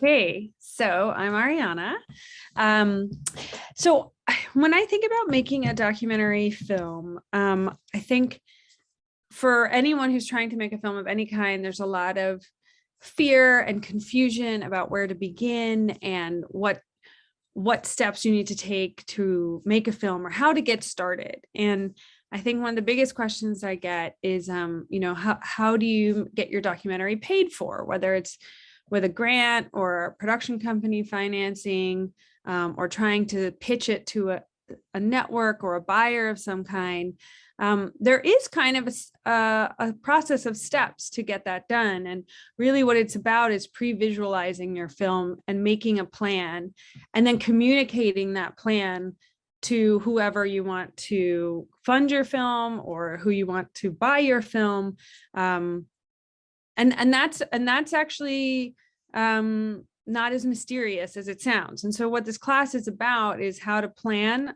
Hey, so I'm Ariana. Um, so when I think about making a documentary film, I think for anyone who's trying to make a film of any kind, there's a lot of fear and confusion about where to begin and what steps you need to take to make a film or how to get started. And I think one of the biggest questions I get is, how do you get your documentary paid for, whether it's with a grant or a production company financing, or trying to pitch it to a network or a buyer of some kind. There is kind of a process of steps to get that done. And really what it's about is pre-visualizing your film and making a plan and then communicating that plan to whoever you want to fund your film or who you want to buy your film. And that's actually not as mysterious as it sounds. And so what this class is about is how to plan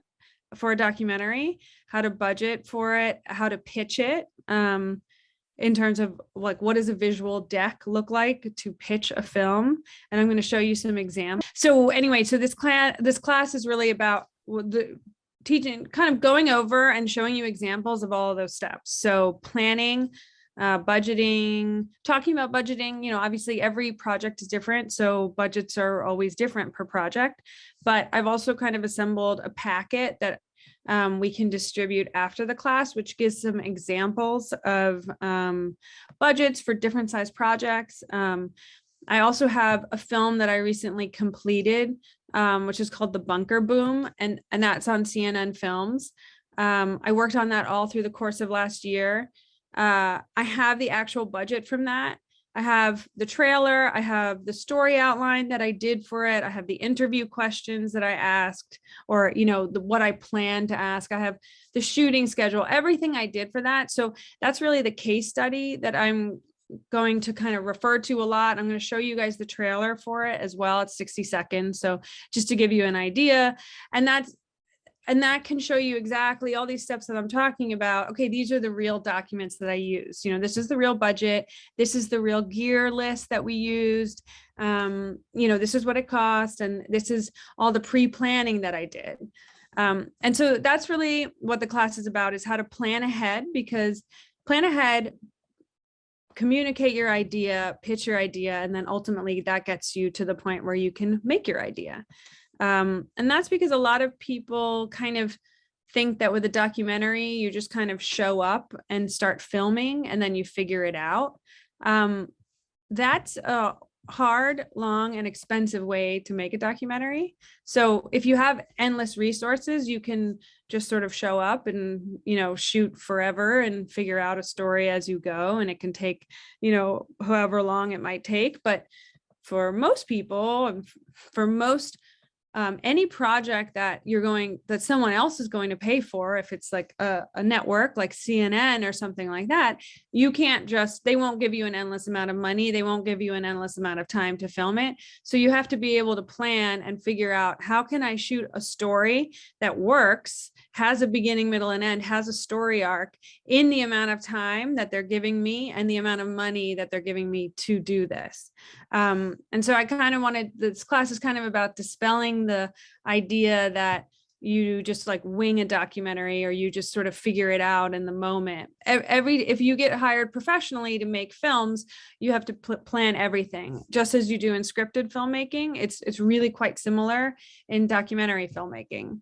for a documentary, how to budget for it, how to pitch it, in terms of like, what does a visual deck look like to pitch a film? And I'm going to show you some examples. So anyway, so this class is really about the teaching, kind of going over and showing you examples of all of those steps. So planning, budgeting, talking about budgeting, obviously every project is different. So budgets are always different per project, but I've also kind of assembled a packet that we can distribute after the class, which gives some examples of budgets for different size projects. I also have a film that I recently completed, which is called The Bunker Boom, and that's on CNN Films. I worked on that all through the course of last year. I have the actual budget from that. I have the trailer, I have the story outline that I did for it. I have the interview questions that I asked, or, what I plan to ask. I have the shooting schedule, everything I did for that. So that's really the case study that I'm going to kind of refer to a lot. I'm going to show you guys the trailer for it as well. It's 60 seconds. So just to give you an idea, and that can show you exactly all these steps that I'm talking about. Okay, these are the real documents that I use. This is the real budget. This is the real gear list that we used. This is what it cost. And this is all the pre-planning that I did. And so that's really what the class is about, is how to plan ahead, because plan ahead, communicate your idea, pitch your idea, and then ultimately that gets you to the point where you can make your idea. And that's because a lot of people kind of think that with a documentary, you just kind of show up and start filming and then you figure it out. That's a hard, long, and expensive way to make a documentary. So if you have endless resources, you can just sort of show up and, shoot forever and figure out a story as you go. And it can take, however long it might take. But for most people, for most any project that someone else is going to pay for, if it's like a network like CNN or something like that, they won't give you an endless amount of money. They won't give you an endless amount of time to film it. So you have to be able to plan and figure out, how can I shoot a story that works, has a beginning, middle, and end, has a story arc in the amount of time that they're giving me and the amount of money that they're giving me to do this. And so I kind of this class is kind of about dispelling the idea that you just like wing a documentary or you just sort of figure it out in the moment. If you get hired professionally to make films, you have to plan everything, just as you do in scripted filmmaking. It's really quite similar in documentary filmmaking.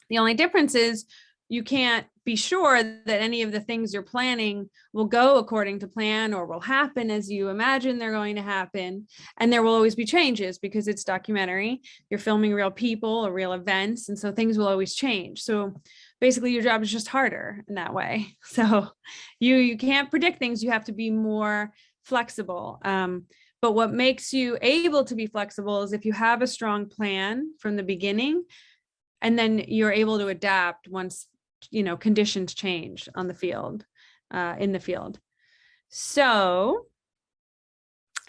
The only difference is you can't be sure that any of the things you're planning will go according to plan or will happen as you imagine they're going to happen. And there will always be changes because it's documentary. You're filming real people or real events. And so things will always change. So basically your job is just harder in that way. So you can't predict things. You have to be more flexible. But what makes you able to be flexible is if you have a strong plan from the beginning, and then you're able to adapt once conditions change on the field, in the field. So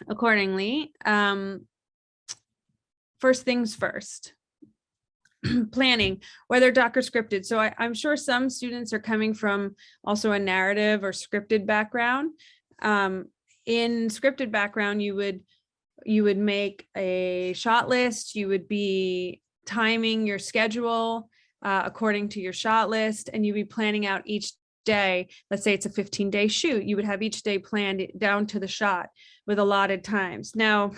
accordingly, first things first, planning, whether doc or scripted. So I'm sure some students are coming from also a narrative or scripted background. In scripted background, you would you would make a shot list, you would be timing your schedule according to your shot list, and you'd be planning out each day. Let's say it's a 15-day shoot, you would have each day planned down to the shot with allotted times. Now,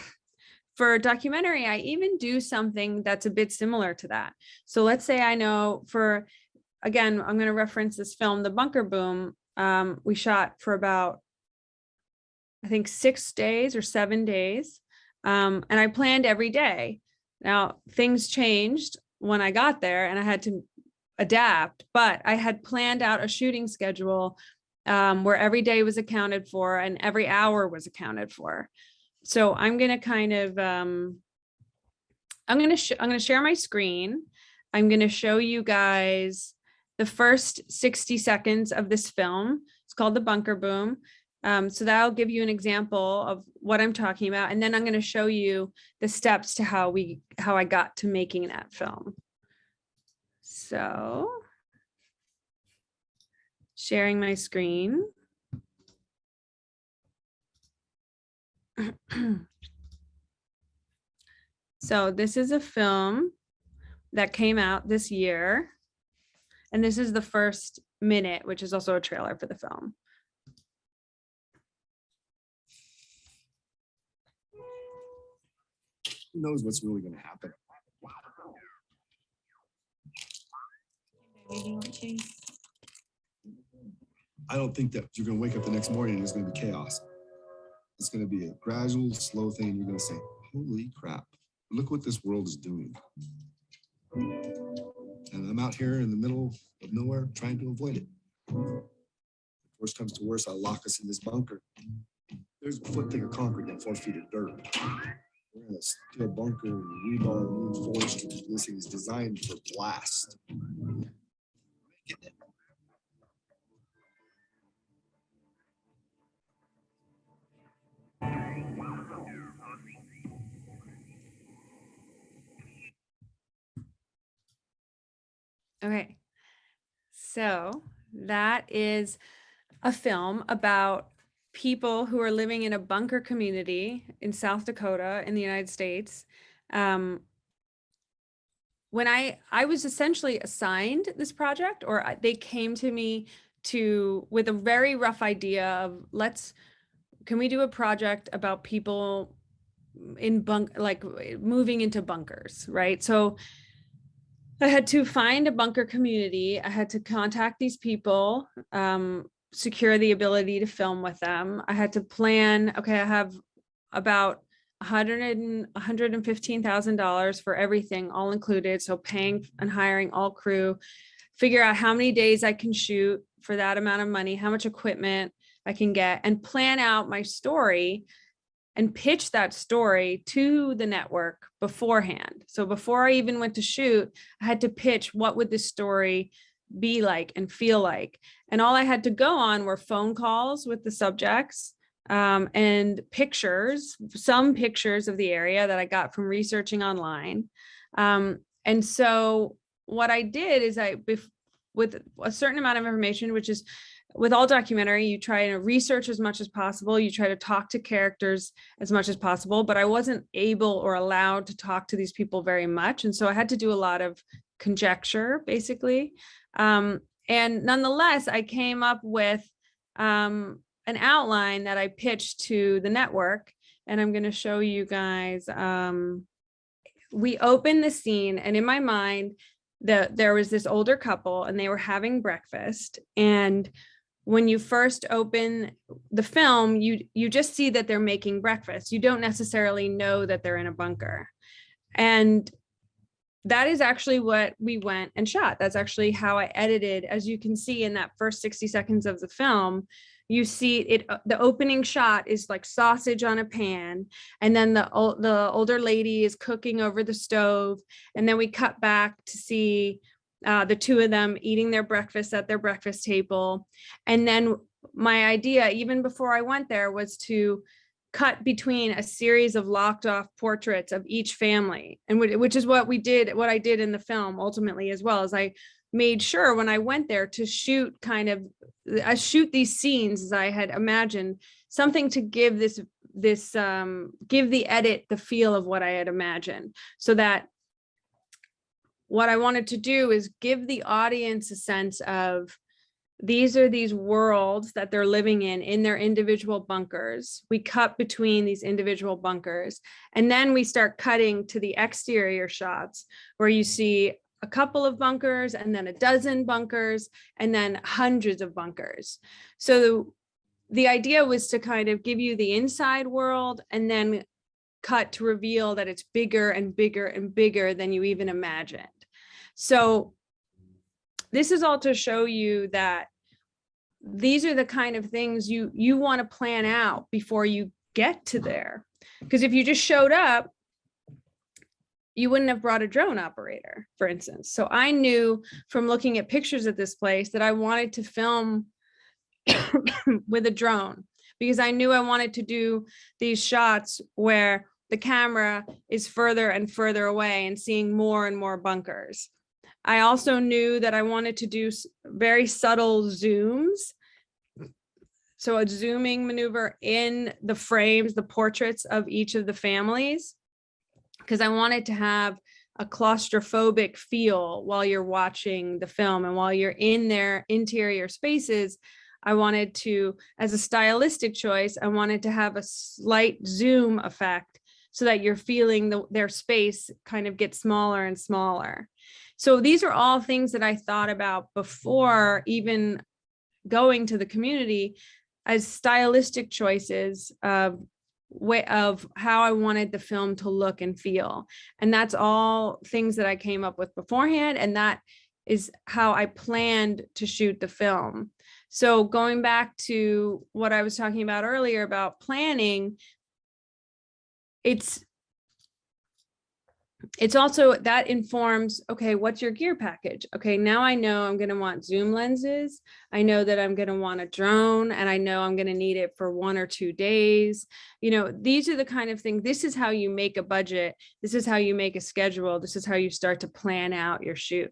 for a documentary, I even do something that's a bit similar to that. So let's say I know again, I'm going to reference this film, The Bunker Boom. We shot for about, I think, 6 days or 7 days. And I planned every day. Now, things changed when I got there and I had to adapt, but I had planned out a shooting schedule where every day was accounted for and every hour was accounted for. So I'm going to kind of, I'm going to share my screen. I'm going to show you guys the first 60 seconds of this film. It's called The Bunker Boom. So that'll give you an example of what I'm talking about. And then I'm going to show you the steps to how I got to making that film. So sharing my screen. So this is a film that came out this year. And this is the first minute, which is also a trailer for the film. Who knows what's really going to happen? I don't think that you're going to wake up the next morning and there's going to be chaos. It's going to be a gradual, slow thing. You're going to say, holy crap, look what this world is doing. And I'm out here in the middle of nowhere trying to avoid it. If worst comes to worst, I'll lock us in this bunker. There's a foot thick of concrete and 4 feet of dirt. We're in a steel bunker, rebar reinforced. This thing is designed for blast. Okay, so that is a film about people who are living in a bunker community in South Dakota in the United States. When I was essentially assigned this project, or they came to me with a very rough idea of can we do a project about people in moving into bunkers, right? So I had to find a bunker community. I had to contact these people, secure the ability to film with them. I had to plan, okay, I have about $115,000 for everything, all included. So paying and hiring all crew, figure out how many days I can shoot for that amount of money, how much equipment I can get, and plan out my story and pitch that story to the network beforehand. So before I even went to shoot, I had to pitch what would this story be like and feel like. And all I had to go on were phone calls with the subjects and pictures, some pictures of the area that I got from researching online. And so what I did is with a certain amount of information, which is with all documentary, you try to research as much as possible. You try to talk to characters as much as possible, but I wasn't able or allowed to talk to these people very much. And so I had to do a lot of conjecture, basically. And nonetheless, I came up with an outline that I pitched to the network. And I'm going to show you guys. We opened the scene, and in my mind, there was this older couple and they were having breakfast. And when you first open the film, you just see that they're making breakfast. You don't necessarily know that they're in a bunker. And that is actually what we went and shot. That's actually how I edited. As you can see in that first 60 seconds of the film, you see it, the opening shot is like sausage on a pan. And then the older lady is cooking over the stove. And then we cut back to see the two of them eating their breakfast at their breakfast table. And then my idea, even before I went there, was to cut between a series of locked off portraits of each family, and which is what I did in the film ultimately, as well as I made sure when I went there to shoot these scenes as I had imagined, something to give this give the edit the feel of what I had imagined, so that what I wanted to do is give the audience a sense of, these are these worlds that they're living in their individual bunkers. We cut between these individual bunkers, and then we start cutting to the exterior shots where you see a couple of bunkers and then a dozen bunkers and then hundreds of bunkers. So the idea was to kind of give you the inside world and then cut to reveal that it's bigger and bigger and bigger than you even imagined. So this is all to show you that these are the kind of things you want to plan out before you get to there. Because if you just showed up, you wouldn't have brought a drone operator, for instance. So I knew from looking at pictures of this place that I wanted to film with a drone, because I knew I wanted to do these shots where the camera is further and further away and seeing more and more bunkers. I also knew that I wanted to do very subtle zooms. So a zooming maneuver in the frames, the portraits of each of the families, because I wanted to have a claustrophobic feel while you're watching the film, and while you're in their interior spaces. I wanted to, as a stylistic choice, I wanted to have a slight zoom effect so that you're feeling their space kind of get smaller and smaller. So these are all things that I thought about before even going to the community as stylistic choices of how I wanted the film to look and feel. And that's all things that I came up with beforehand. And that is how I planned to shoot the film. So going back to what I was talking about earlier about planning, it's also that informs, okay, what's your gear package? Okay, now I know I'm going to want zoom lenses. I know that I'm going to want a drone, and I know I'm going to need it for 1 or 2 days. You know, these are the kind of things, this is how you make a budget. This is how you make a schedule. This is how you start to plan out your shoot.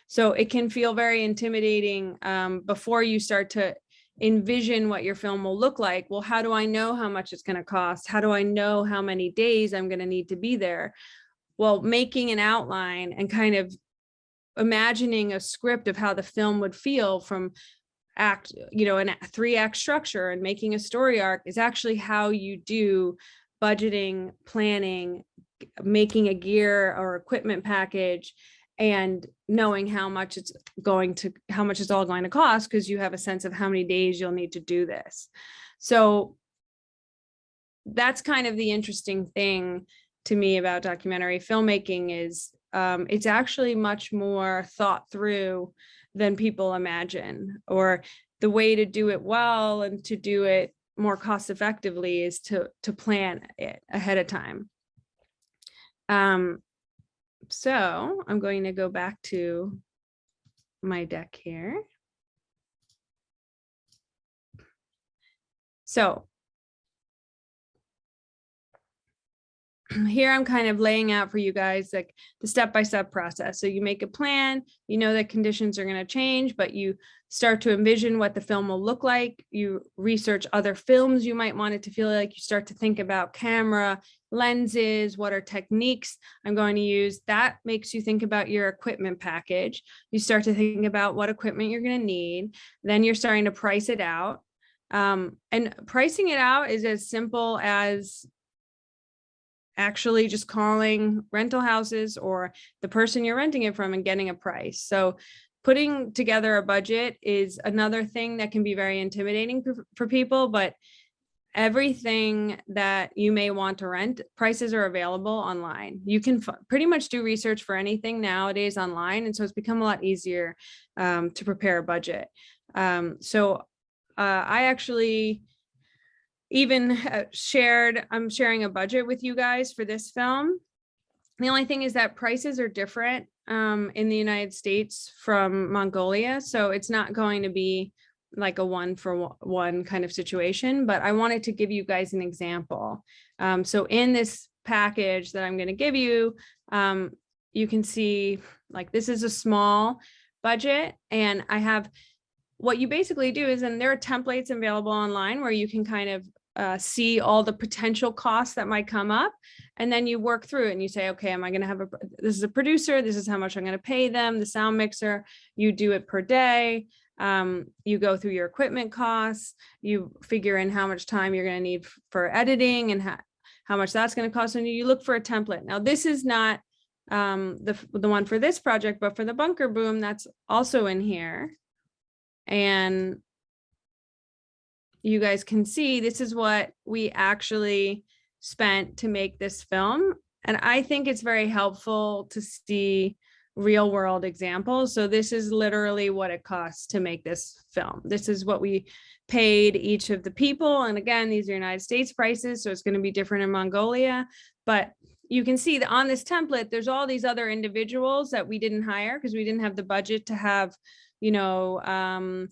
So it can feel very intimidating before you start to envision what your film will look like. Well, how do I know how much it's going to cost? How do I know how many days I'm going to need to be there? Well, making an outline and kind of imagining a script of how the film would feel from a 3-act structure, and making a story arc is actually how you do budgeting, planning, making a gear or equipment package, and knowing how much it's all going to cost, because you have a sense of how many days you'll need to do this. So that's kind of the interesting thing to me about documentary filmmaking is it's actually much more thought through than people imagine, or the way to do it well and to do it more cost effectively is to plan it ahead of time. So I'm going to go back to my deck here. So here I'm kind of laying out for you guys like the step-by-step process. So you make a plan, you know that conditions are going to change, but you start to envision what the film will look like. You research other films you might want it to feel like. You start to think about camera, lenses, what are techniques I'm going to use. That makes you think about your equipment package. You start to think about what equipment you're going to need. Then you're starting to price it out. And pricing it out is as simple as actually just calling rental houses or the person you're renting it from and getting a price. So putting together a budget is another thing that can be very intimidating for people, but everything that you may want to rent, prices are available online. You can pretty much do research for anything nowadays online. And so it's become a lot easier to prepare a budget. I actually even I'm sharing a budget with you guys for this film. The only thing is that prices are different in the United States from Mongolia. So it's not going to be like a 1-for-1 kind of situation, but I wanted to give you guys an example. So in this package that I'm going to give you, you can see like this is a small budget, and I have what you basically do is, and there are templates available online where you can kind of see all the potential costs that might come up. And then you work through it and you say, okay, am I going to have this is a producer, this is how much I'm going to pay them, the sound mixer, you do it per day. You go through your equipment costs, you figure in how much time you're going to need for editing and how much that's going to cost. And you look for a template. Now, this is not the one for this project, but for the bunker boom, that's also in here. And you guys can see this is what we actually spent to make this film. And I think it's very helpful to see real world examples. So this is literally what it costs to make this film. This is what we paid each of the people. And again, these are United States prices, so it's going to be different in Mongolia. But you can see that on this template, there's all these other individuals that we didn't hire because we didn't have the budget to have, you know,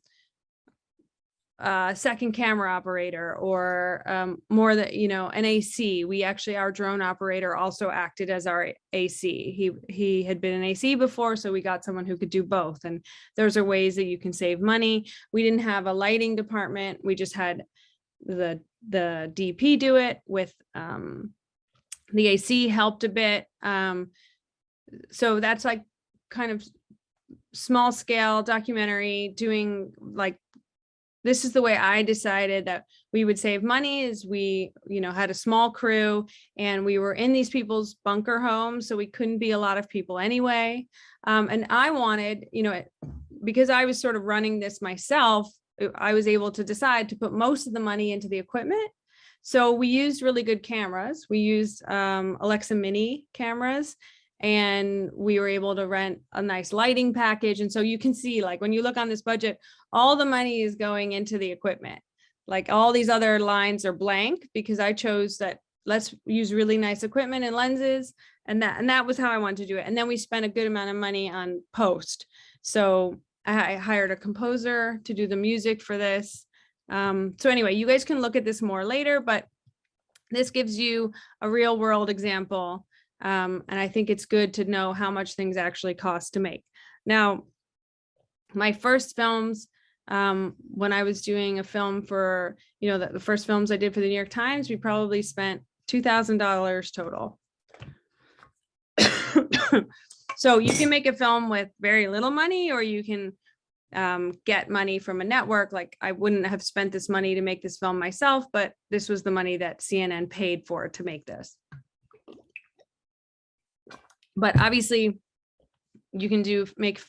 second camera operator or more that, you know, an AC. We actually, our drone operator also acted as our AC. He had been an AC before, so we got someone who could do both. And those are ways that you can save money. We didn't have a lighting department. We just had the DP do it with the AC helped a bit. So that's like kind of small scale documentary doing like, this is the way I decided that we would save money is we, you know, had a small crew and we were in these people's bunker homes. So we couldn't be a lot of people anyway. And I wanted, you know, because I was sort of running this myself, I was able to decide to put most of the money into the equipment. So we used really good cameras. We used Alexa Mini cameras. And we were able to rent a nice lighting package. And so you can see, like, when you look on this budget, all the money is going into the equipment. Like all these other lines are blank because I chose that let's use really nice equipment and lenses. And that was how I wanted to do it. And then we spent a good amount of money on post. So I hired a composer to do the music for this. So anyway, you guys can look at this more later, but this gives you a real world example. And I think it's good to know how much things actually cost to make. Now, my first films, when I was doing a film for, you know, the first films I did for the New York Times, we probably spent $2,000 total. So you can make a film with very little money, or you can get money from a network. Like I wouldn't have spent this money to make this film myself, but this was the money that CNN paid for to make this. But obviously you can make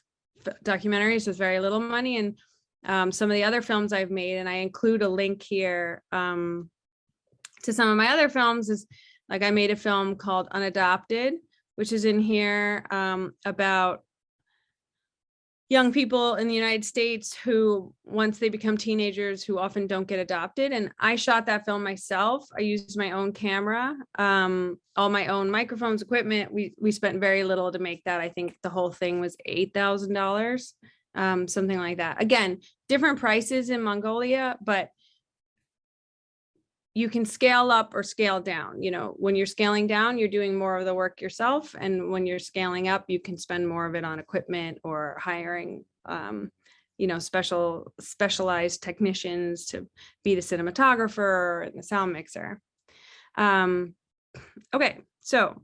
documentaries with very little money. And some of the other films I've made, and I include a link here to some of my other films, is like I made a film called Unadopted, which is in here about young people in the United States who, once they become teenagers, who often don't get adopted. And I shot that film myself. I used my own camera, all my own microphones, equipment. We spent very little to make that. I think the whole thing was $8,000, something like that. Again, different prices in Mongolia, but you can scale up or scale down. You know, when you're scaling down, you're doing more of the work yourself. And when you're scaling up, you can spend more of it on equipment or hiring, you know, specialized technicians to be the cinematographer and the sound mixer. Okay, so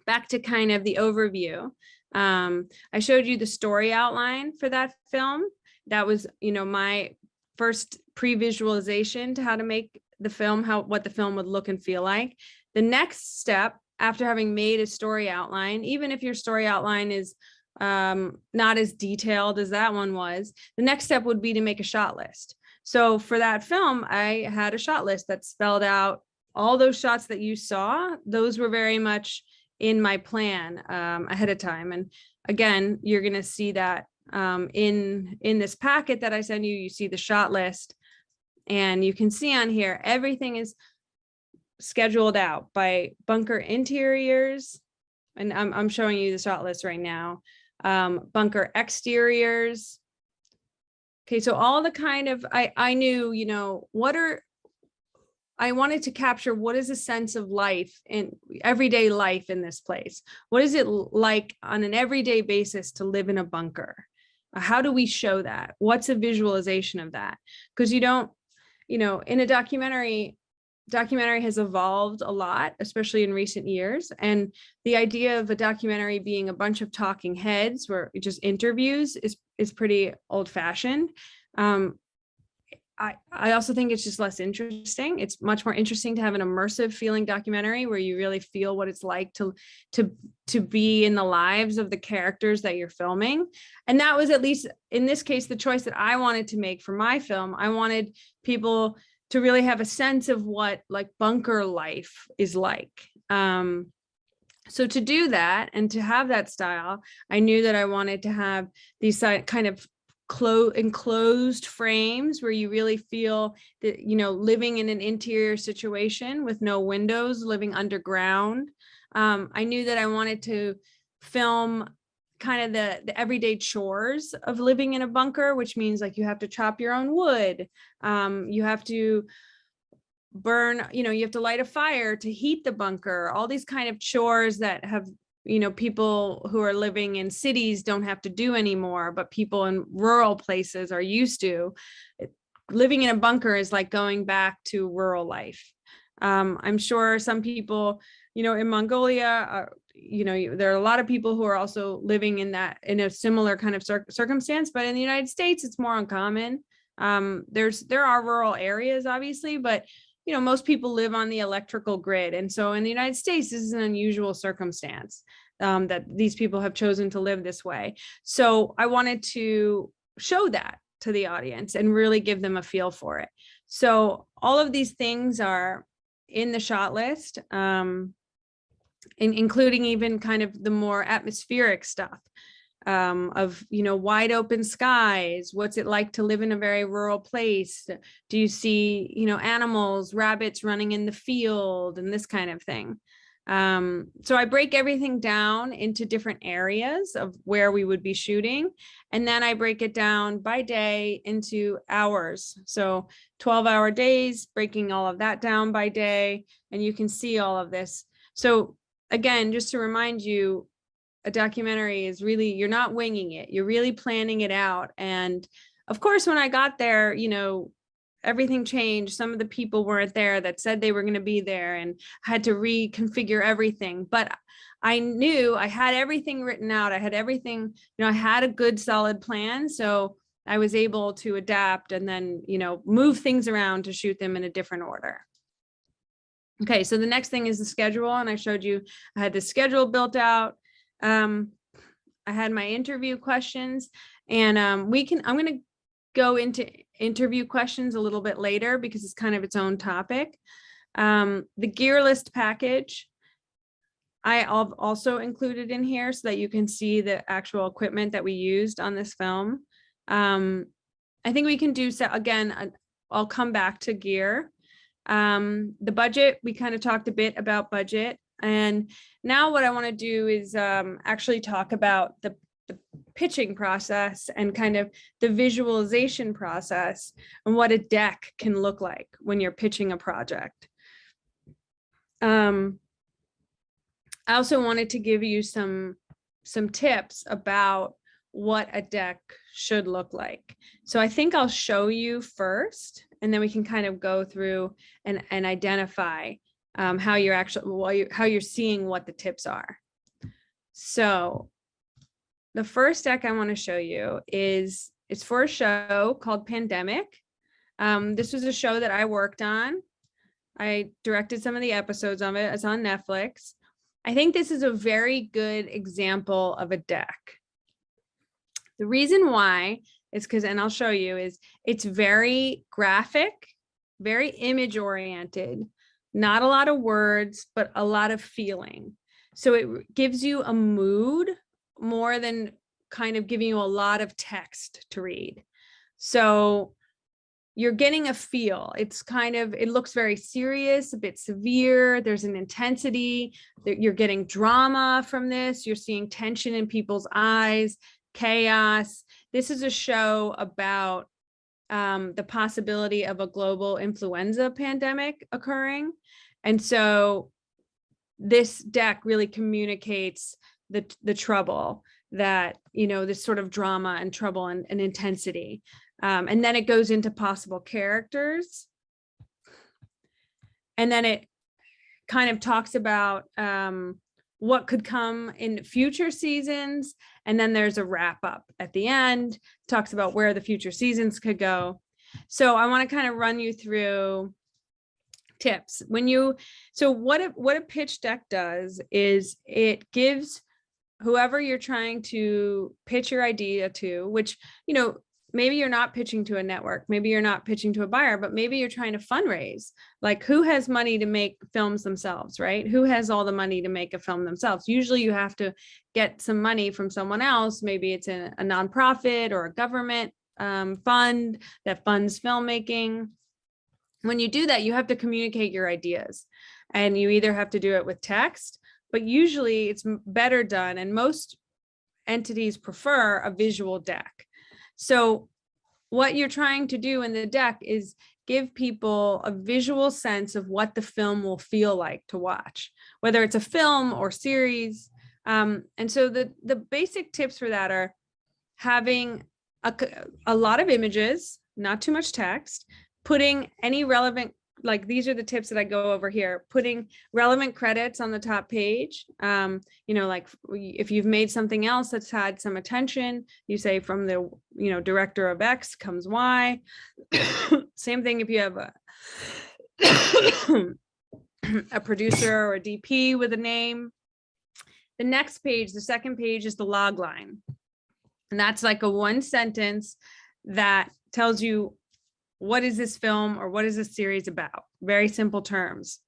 back to kind of the overview. I showed you the story outline for that film. That was, you know, my first pre-visualization to how to make the film, what the film would look and feel like. The next step, after having made a story outline, even if your story outline is not as detailed as that one was, the next step would be to make a shot list. So for that film, I had a shot list that spelled out all those shots that you saw. Those were very much in my plan ahead of time. And again, you're going to see that in this packet that I send you, you see the shot list. And you can see on here, everything is scheduled out by bunker interiors. And I'm showing you the shot list right now. Bunker exteriors. Okay, so all the kind of, I knew, you know, I wanted to capture what is a sense of life in everyday life in this place. What is it like on an everyday basis to live in a bunker? How do we show that? What's a visualization of that? Because you don't, you know, in a documentary, documentary has evolved a lot, especially in recent years. And the idea of a documentary being a bunch of talking heads where it just interviews is pretty old fashioned. I also think it's just less interesting. It's much more interesting to have an immersive feeling documentary where you really feel what it's like to be in the lives of the characters that you're filming. And that was, at least in this case, the choice that I wanted to make for my film. I wanted people to really have a sense of what like bunker life is like. So to do that and to have that style, I knew that I wanted to have these kind of enclosed frames where you really feel that, you know, living in an interior situation with no windows, living underground. I knew that I wanted to film kind of the everyday chores of living in a bunker, which means like you have to chop your own wood. You have to burn, you know, you have to light a fire to heat the bunker, all these kind of chores that have, you know, people who are living in cities don't have to do anymore, but people in rural places are used to. Living in a bunker is like going back to rural life. I'm sure some people, you know, in Mongolia, you know, there are a lot of people who are also living in a similar kind of circumstance, but in the United States, it's more uncommon. There are rural areas, obviously, but you know, most people live on the electrical grid. And so in the United States, this is an unusual circumstance that these people have chosen to live this way. So I wanted to show that to the audience and really give them a feel for it. So all of these things are in the shot list, including even kind of the more atmospheric stuff. Of, you know, wide open skies. What's it like to live in a very rural place? Do you see, you know, animals, rabbits running in the field and this kind of thing? So I break everything down into different areas of where we would be shooting. And then I break it down by day into hours. So 12-hour days, breaking all of that down by day. And you can see all of this. So again, just to remind you, a documentary is really, you're not winging it, you're really planning it out. And of course, when I got there, you know, everything changed. Some of the people weren't there that said they were going to be there and had to reconfigure everything. But I knew I had everything written out. I had everything, you know, I had a good solid plan. So I was able to adapt and then, you know, move things around to shoot them in a different order. Okay, so the next thing is the schedule. And I showed you, I had the schedule built out. I had my interview questions, and I'm going to go into interview questions a little bit later because it's kind of its own topic. The gear list package, I also included in here so that you can see the actual equipment that we used on this film. I think we can do so again. I'll come back to gear. The budget, we kind of talked a bit about budget. And now what I want to do is actually talk about the pitching process and kind of the visualization process and what a deck can look like when you're pitching a project. I also wanted to give you some tips about what a deck should look like. So I think I'll show you first, and then we can kind of go through and identify how you're actually, how you're seeing what the tips are. So the first deck I want to show you is, it's for a show called Pandemic. This was a show that I worked on. I directed some of the episodes of it. It's on Netflix. I think this is a very good example of a deck. The reason why is because, and I'll show you, is it's very graphic, very image oriented. Not a lot of words, but a lot of feeling. So it gives you a mood more than kind of giving you a lot of text to read. So you're getting a feel. It's kind of, it looks very serious, a bit severe. There's an intensity. You're getting drama from this. You're seeing tension in people's eyes, chaos. This is a show about the possibility of a global influenza pandemic occurring. And so this deck really communicates the trouble that, you know, this sort of drama and trouble and intensity. And then it goes into possible characters. And then it kind of talks about what could come in future seasons. And then there's a wrap up at the end, talks about where the future seasons could go. So I want to kind of run you through tips. So what a pitch deck does is it gives whoever you're trying to pitch your idea to, which, maybe you're not pitching to a network, maybe you're not pitching to a buyer, but maybe you're trying to fundraise. Like, who has money to make films themselves, right? Who has all the money to make a film themselves? Usually you have to get some money from someone else. Maybe it's a nonprofit or a government fund that funds filmmaking. When you do that, you have to communicate your ideas, and you either have to do it with text, but usually it's better done, and most entities prefer a visual deck. So what you're trying to do in the deck is give people a visual sense of what the film will feel like to watch, whether it's a film or series. And so the basic tips for that are having a lot of images, not too much text, putting any relevant, like these are the tips that I go over here, putting relevant credits on the top page. Like if you've made something else that's had some attention, you say from the, director of X comes Y. Same thing if you have a producer or a DP with a name. The next page, the second page, is the log line. And that's like a one sentence that tells you, what is this film or what is this series about? Very simple terms.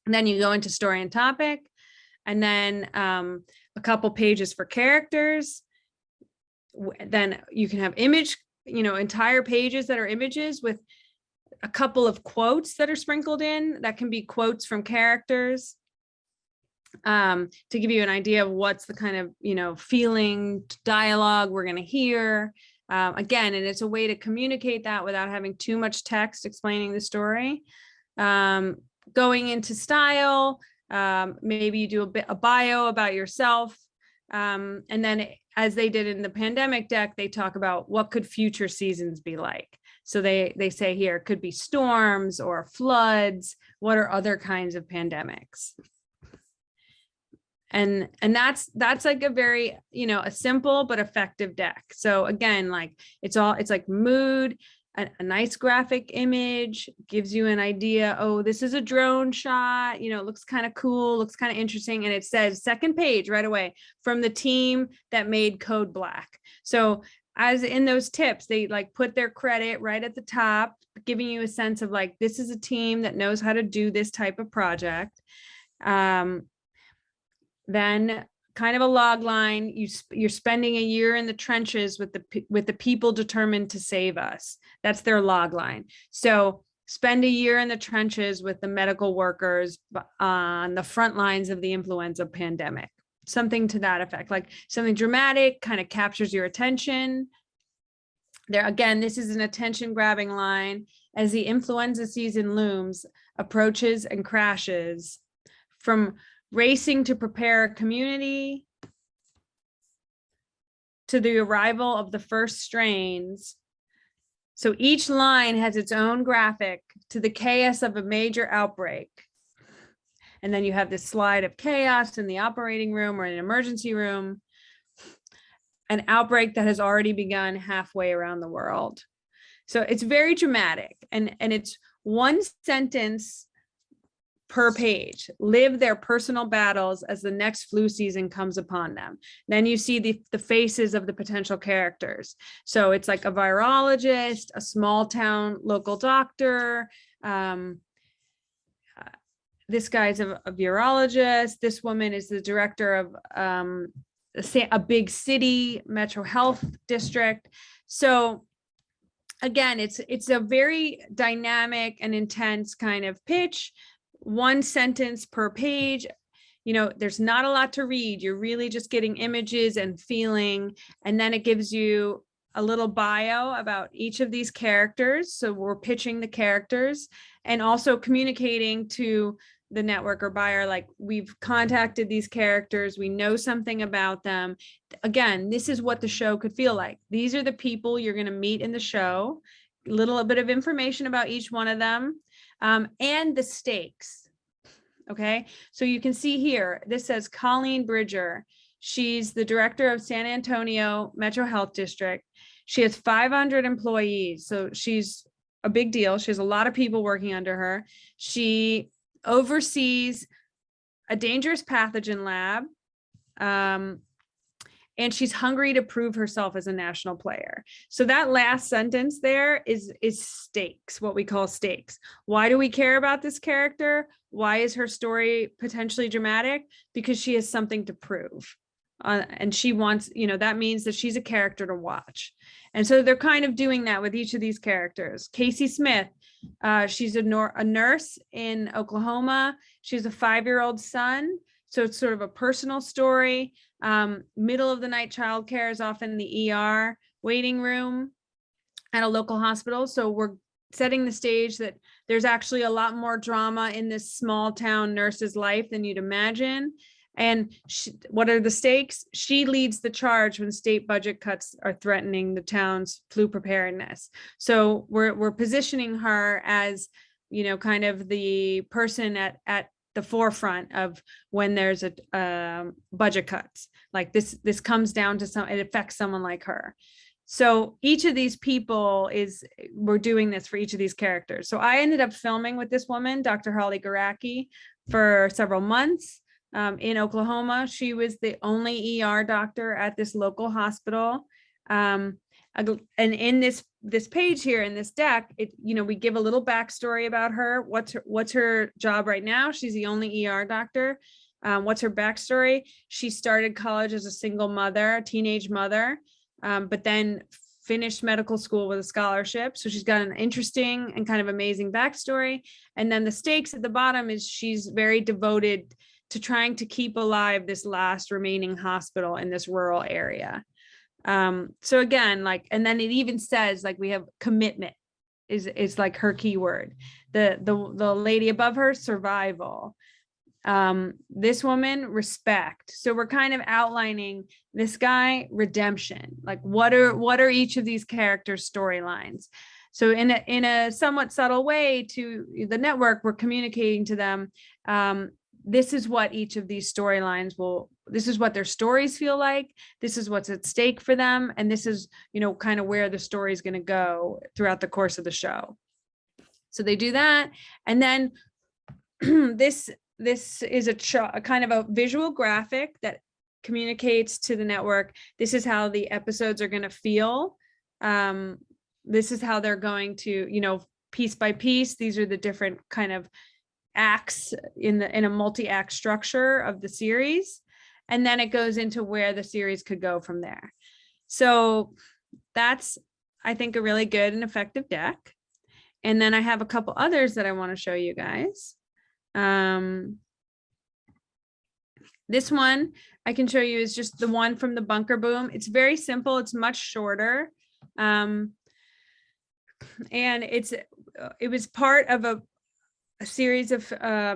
And then you go into story and topic, and then a couple pages for characters. Then you can have image, entire pages that are images with a couple of quotes that are sprinkled in. That can be quotes from characters to give you an idea of what's the kind of, feeling, dialogue we're going to hear. Again, and it's a way to communicate that without having too much text explaining the story. Going into style, maybe you do a bio about yourself. And then as they did in the pandemic deck, they talk about what could future seasons be like. So they say here, it could be storms or floods. What are other kinds of pandemics? And that's like a very, a simple but effective deck. So again, like it's like mood, a nice graphic image gives you an idea. Oh, this is a drone shot, it looks kind of cool, looks kind of interesting. And it says second page right away, from the team that made Code Black. So as in those tips, they like put their credit right at the top, giving you a sense of like, this is a team that knows how to do this type of project. Then kind of a log line, you're spending a year in the trenches with the people determined to save us. That's their log line. So spend a year in the trenches with the medical workers on the front lines of the influenza pandemic. Something to that effect, like something dramatic, kind of captures your attention. There again, this is an attention grabbing line. As the influenza season looms, approaches, and crashes, from racing to prepare a community to the arrival of the first strains. So each line has its own graphic to the chaos of a major outbreak. And then you have this slide of chaos in the operating room or an emergency room, an outbreak that has already begun halfway around the world. So it's very dramatic, and it's one sentence per page. Live their personal battles as the next flu season comes upon them. Then you see the faces of the potential characters. So it's like a virologist, a small town local doctor. This guy's a virologist. This woman is the director of a big city metro health district. So again, it's a very dynamic and intense kind of pitch. One sentence per page. There's not a lot to read. You're really just getting images and feeling, and then it gives you a little bio about each of these characters. So we're pitching the characters and also communicating to the network or buyer, like, we've contacted these characters, we know something about them. Again, this is what the show could feel like. These are the people you're going to meet in the show. A little bit of information about each one of them. and the stakes. Okay, so you can see here, this says Colleen Bridger. She's the director of San Antonio Metro Health District. She has 500 employees, so she's a big deal. She has a lot of people working under her. She oversees a dangerous pathogen lab. And she's hungry to prove herself as a national player. So that last sentence there is stakes, what we call stakes. Why do we care about this character? Why is her story potentially dramatic? Because she has something to prove. And she wants, that means that she's a character to watch. And so they're kind of doing that with each of these characters. Casey Smith, she's a nurse in Oklahoma. She has a 5-year-old son. So it's sort of a personal story. Middle of the night childcare is often the ER waiting room at a local hospital. So we're setting the stage that there's actually a lot more drama in this small town nurse's life than you'd imagine. And what are the stakes? She leads the charge when state budget cuts are threatening the town's flu preparedness. So we're positioning her as, kind of the person at the forefront of when there's a budget cuts. Like this comes down to it affects someone like her. So each of these people we're doing this for each of these characters. So I ended up filming with this woman, Dr. Holly Garacki, for several months in Oklahoma. She was the only ER doctor at this local hospital. And in this page here in this deck, we give a little backstory about her. What's her job right now? She's the only ER doctor. What's her backstory? She started college as a single mother, a teenage mother, but then finished medical school with a scholarship. So she's got an interesting and kind of amazing backstory. And then the stakes at the bottom is she's very devoted to trying to keep alive this last remaining hospital in this rural area. So again, and then it even says we have commitment is like her keyword. The lady above her, survival. This woman, respect. So we're kind of outlining this guy, redemption. What are each of these characters' storylines? So in a somewhat subtle way to the network, we're communicating to them, this is what each of these storylines this is what their stories feel like. This is what's at stake for them. And this is, kind of where the story is going to go throughout the course of the show. So they do that. And then this is a kind of a visual graphic that communicates to the network. This is how the episodes are going to feel. This is how they're going to, piece by piece. These are the different kind of acts in a multi-act structure of the series, and then it goes into where the series could go from there. So that's, I think, a really good and effective deck. And then I have a couple others that I want to show you guys. This one I can show you is just the one from the Bunker Boom. It's very simple. It's much shorter, and it was part of a series of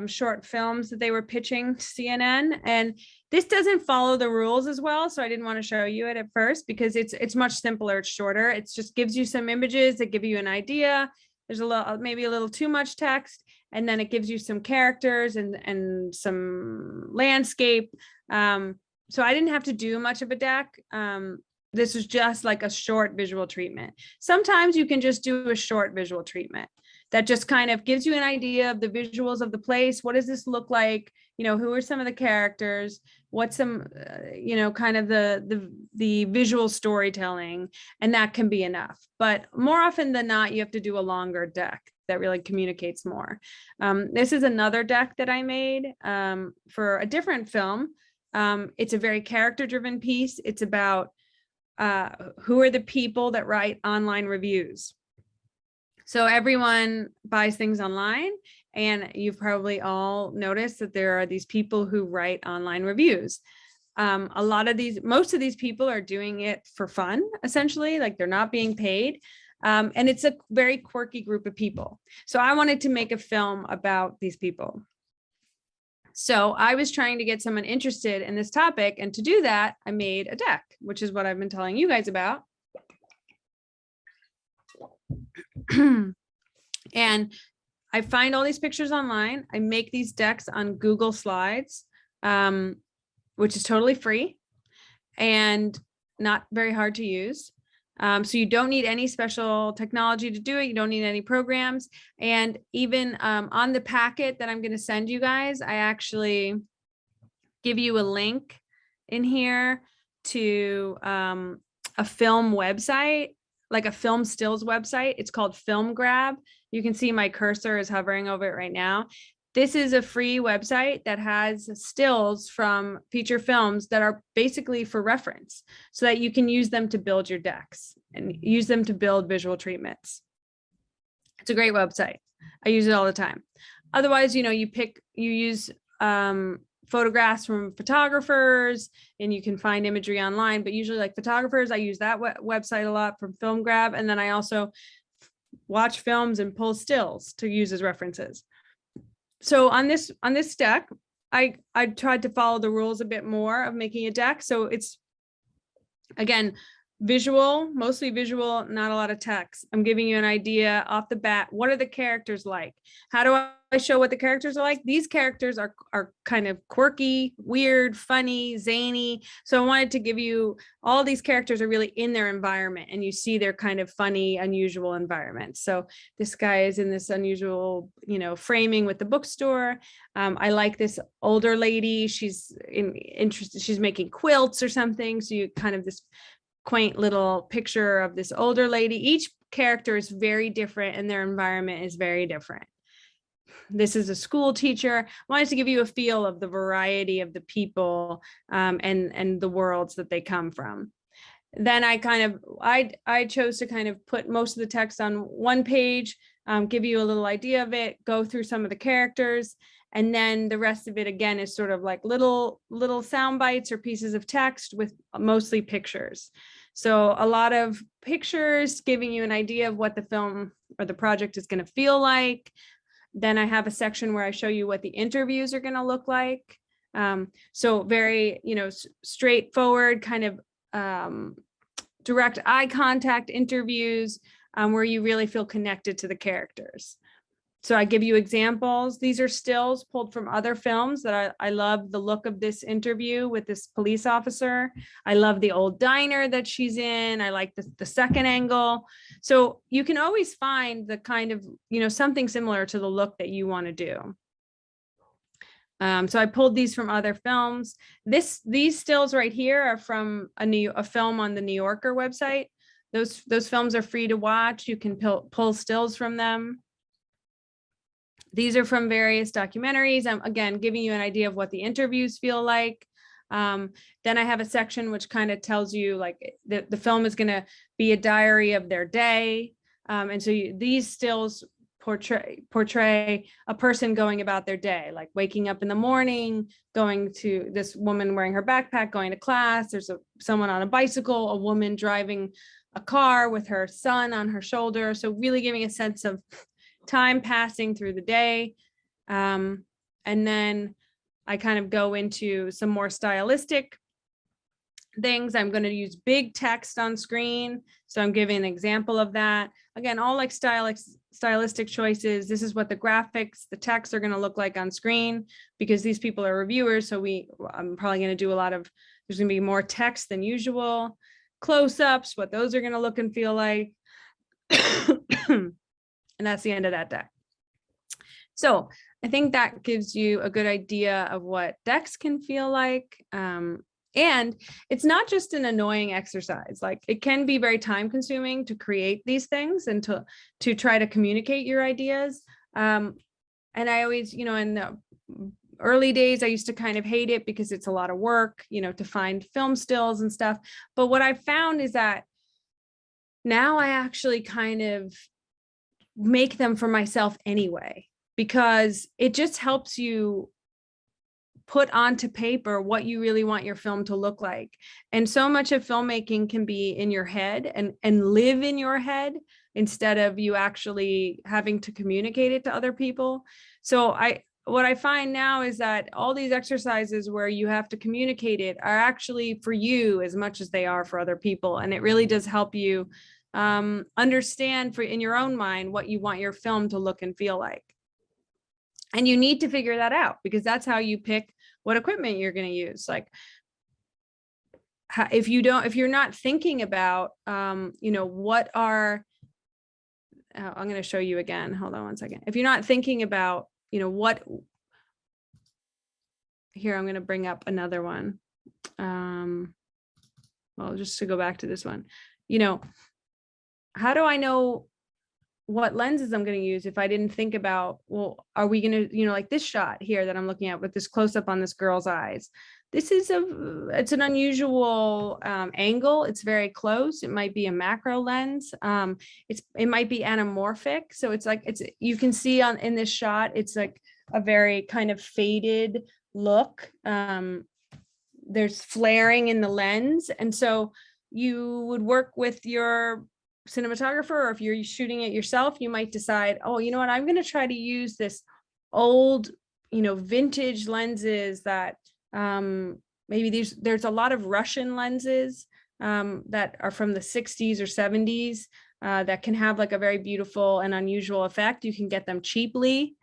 short films that they were pitching to CNN, and this doesn't follow the rules as well, so I didn't want to show you it at first because it's much simpler. It's shorter. It just gives you some images that give you an idea. There's maybe a little too much text, and then it gives you some characters and some landscape. So I didn't have to do much of a deck. This was just like a short visual treatment. Sometimes you can just do a short visual treatment that just kind of gives you an idea of the visuals of the place. What does this look like? Who are some of the characters? What's some, kind of the visual storytelling, and that can be enough. But more often than not, you have to do a longer deck that really communicates more. This is another deck that I made for a different film. It's a very character-driven piece. It's about who are the people that write online reviews. So everyone buys things online, and you've probably all noticed that there are these people who write online reviews. Most of these people are doing it for fun, essentially, they're not being paid. And it's a very quirky group of people. So I wanted to make a film about these people. So I was trying to get someone interested in this topic. And to do that, I made a deck, which is what I've been telling you guys about. And I find all these pictures online. I make these decks on Google Slides, which is totally free and not very hard to use. So you don't need any special technology to do it. You don't need any programs. And even on the packet that I'm going to send you guys, I actually give you a link in here to a film website, like a film stills website. It's called Film Grab. You can see my cursor is hovering over it right now. This is a free website that has stills from feature films that are basically for reference so that you can use them to build your decks and use them to build visual treatments. It's a great website. I use it all the time. Otherwise, you use photographs from photographers and you can find imagery online, but usually like photographers, I use that website a lot from Film Grab. And then I also watch films and pull stills to use as references. So on this deck, I tried to follow the rules a bit more of making a deck. So it's, again, visual, mostly visual, not a lot of text. I'm giving you an idea off the bat. What are the characters like? How do I show what the characters are like? These characters are kind of quirky, weird, funny, zany. So I wanted to give you, all these characters are really in their environment and you see their kind of funny, unusual environment. So this guy is in this unusual, framing with the bookstore. I like this older lady. She's interested. She's making quilts or something. So you kind of this quaint little picture of this older lady. Each character is very different and their environment is very different. This is a school teacher. I wanted to give you a feel of the variety of the people and the worlds that they come from. Then I chose to kind of put most of the text on one page, give you a little idea of it, go through some of the characters, and then the rest of it again is sort of like little sound bites or pieces of text with mostly pictures. So a lot of pictures giving you an idea of what the film or the project is going to feel like. Then I have a section where I show you what the interviews are going to look like. So very, straightforward kind of direct eye contact interviews where you really feel connected to the characters. So I give you examples. These are stills pulled from other films that I love the look of this interview with this police officer. I love the old diner that she's in. I like the second angle. So you can always find the kind of, something similar to the look that you want to do. So I pulled these from other films. These stills right here are from a film on the New Yorker website. Those films are free to watch. You can pull stills from them. These are from various documentaries. I'm again giving you an idea of what the interviews feel like. Then I have a section which kind of tells you like the film is going to be a diary of their day. And so these stills portray a person going about their day, like waking up in the morning, going to this woman wearing her backpack, going to class. There's someone on a bicycle, a woman driving a car with her son on her shoulder. So really giving a sense of time passing through the day. And then I kind of go into some more stylistic things. I'm going to use big text on screen. So I'm giving an example of that. Again, all like stylistic choices. This is what the graphics, the text are going to look like on screen because these people are reviewers. So I'm probably going to do there's going to be more text than usual. Close-ups, what those are going to look and feel like. And that's the end of that deck. So I think that gives you a good idea of what decks can feel like. And it's not just an annoying exercise. Like it can be very time consuming to create these things and to try to communicate your ideas. And I always, in the early days, I used to kind of hate it because it's a lot of work, to find film stills and stuff. But what I found is that now I actually kind of make them for myself anyway, because it just helps you put onto paper what you really want your film to look like. And so much of filmmaking can be in your head and live in your head instead of you actually having to communicate it to other people. So what I find now is that all these exercises where you have to communicate it are actually for you as much as they are for other people. And it really does help you understand in your own mind what you want your film to look and feel like. And you need to figure that out because that's how you pick what equipment you're going to use. Like if you're not thinking about, what are, I'm going to show you again. Hold on one second. If you're not thinking about, what, here, I'm going to bring up another one. Well, just to go back to this one, how do I know what lenses I'm going to use if I didn't think about, well, are we going to, like this shot here that I'm looking at with this close up on this girl's eyes. This is it's an unusual angle. It's very close. It might be a macro lens. It might be anamorphic. So it's like, you can see in this shot, it's like a very kind of faded look. There's flaring in the lens. And so you would work with your cinematographer, or if you're shooting it yourself, you might decide, oh, you know what, I'm going to try to use this old, vintage lenses that maybe there's a lot of Russian lenses that are from the 60s or 70s that can have like a very beautiful and unusual effect. You can get them cheaply.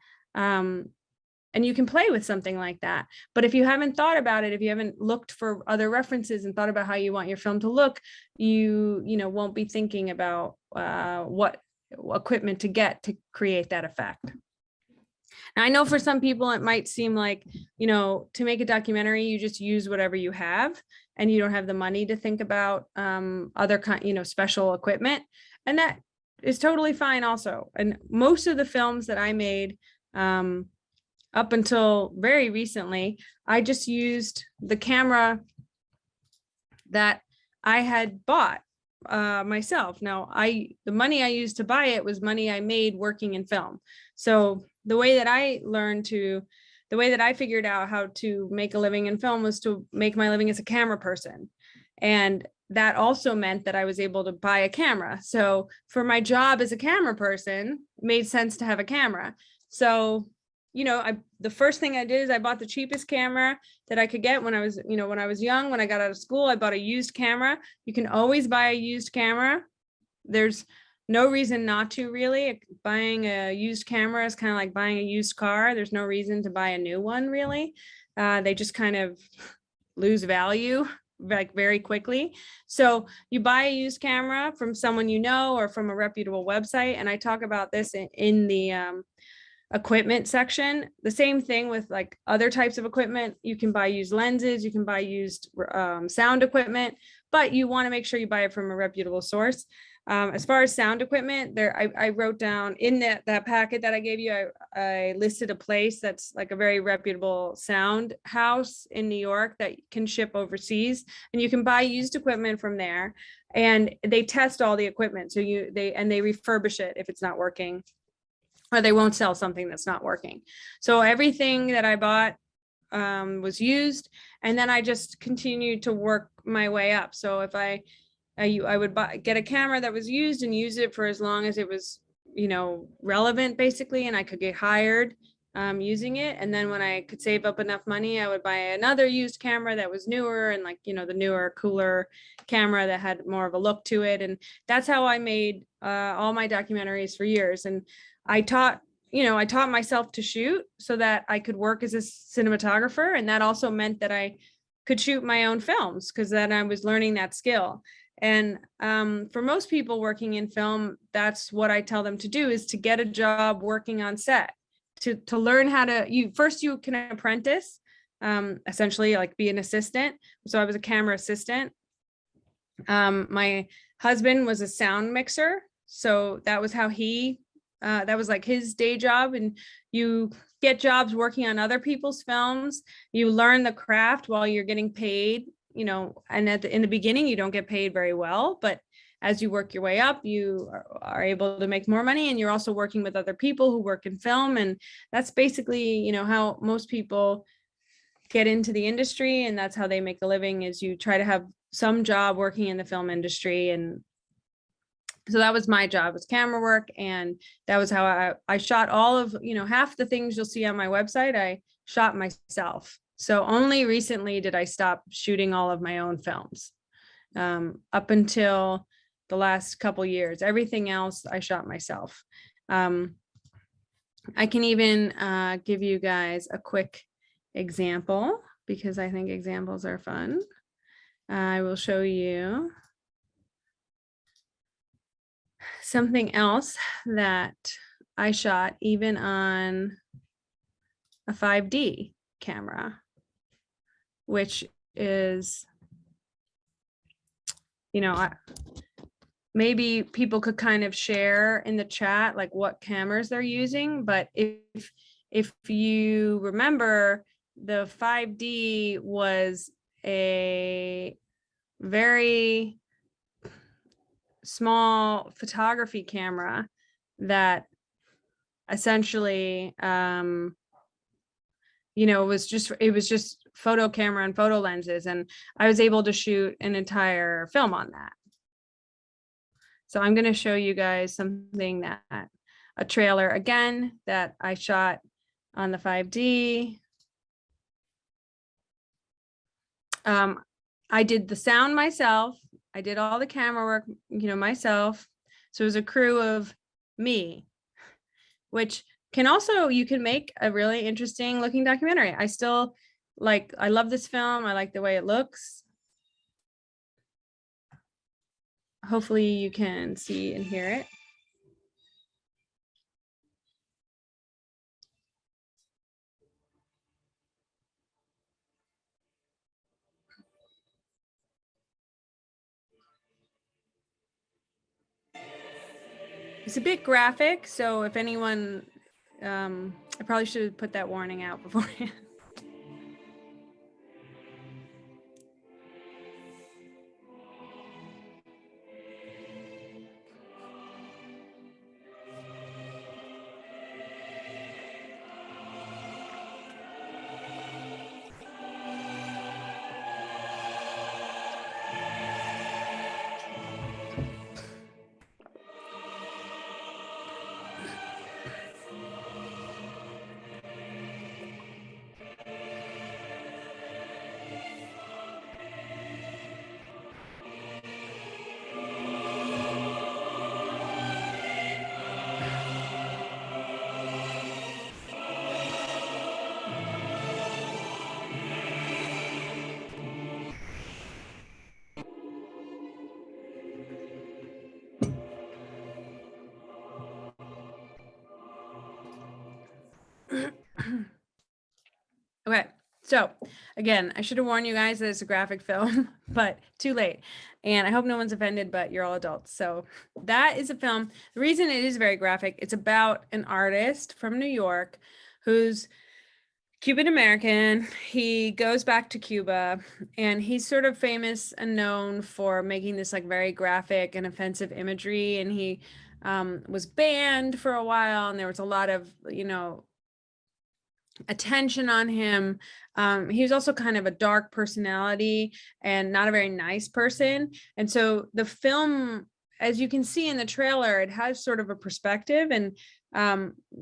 And you can play with something like that. But if you haven't thought about it, if you haven't looked for other references and thought about how you want your film to look, you won't be thinking about what equipment to get to create that effect. Now, I know for some people, it might seem like, to make a documentary, you just use whatever you have and you don't have the money to think about other kind, special equipment. And that is totally fine also. And most of the films that I made, up until very recently, I just used the camera that I had bought myself. Now, the money I used to buy it was money I made working in film. So the way that I figured out how to make a living in film was to make my living as a camera person. And that also meant that I was able to buy a camera. So for my job as a camera person, it made sense to have a camera. So the first thing I did is I bought the cheapest camera that I could get when I was young. When I got out of school, I bought a used camera. You can always buy a used camera. There's no reason not to, really. Buying a used camera is kind of like buying a used car. There's no reason to buy a new one, really. They just kind of lose value like very quickly. So you buy a used camera from someone or from a reputable website. And I talk about this in the equipment section. The same thing with like other types of equipment. You can buy used lenses, you can buy used sound equipment, but you want to make sure you buy it from a reputable source. As far as sound equipment, I wrote down in that packet that I gave you, I listed a place that's like a very reputable sound house in New York that can ship overseas, and you can buy used equipment from there, and they test all the equipment. So they refurbish it if it's not working, or they won't sell something that's not working. So everything that I bought was used, and then I just continued to work my way up. So if I would get a camera that was used and use it for as long as it was, relevant basically, and I could get hired using it. And then when I could save up enough money, I would buy another used camera that was newer and like, the newer, cooler camera that had more of a look to it. And that's how I made all my documentaries for years. And I taught myself to shoot so that I could work as a cinematographer. And that also meant that I could shoot my own films, because then I was learning that skill. And for most people working in film, that's what I tell them to do, is to get a job working on set, to learn how to, you can apprentice, essentially like be an assistant. So I was a camera assistant. My husband was a sound mixer. So that was how that was like his day job. And you get jobs working on other people's films. You learn the craft while you're getting paid, and in the beginning, you don't get paid very well, but as you work your way up, you are able to make more money, and you're also working with other people who work in film. And that's basically, how most people get into the industry, and that's how they make a living, is you try to have some job working in the film industry. And so that was my job, was camera work. And that was how I shot all of, half the things you'll see on my website, I shot myself. So only recently did I stop shooting all of my own films. Up until the last couple years, everything else I shot myself. I can even give you guys a quick example because I think examples are fun. I will show you something else that I shot even on a 5D camera, which is, you know, maybe people could kind of share in the chat like what cameras they're using, but if you remember, the 5D was a very small photography camera that essentially you know, it was just photo camera and photo lenses, and I was able to shoot an entire film on that. So I'm going to show you guys something that a trailer again that I shot on the 5D. I did the sound myself. I did all the camera work, you know, myself. So it was a crew of me, which can also, you can make a really interesting looking documentary. I love this film. I like the way it looks. Hopefully you can see and hear it. It's a bit graphic, so if anyone, I probably should have put that warning out beforehand. Okay, so again, I should have warned you guys that it's a graphic film, but too late. And I hope no one's offended, but you're all adults. So that is a film. The reason it is very graphic, it's about an artist from New York who's Cuban American. He goes back to Cuba and he's sort of famous and known for making this like very graphic and offensive imagery. And he was banned for a while, and there was a lot of, you know, attention on him. He was also kind of a dark personality and not a very nice person. And so the film, as you can see in the trailer, it has sort of a perspective, and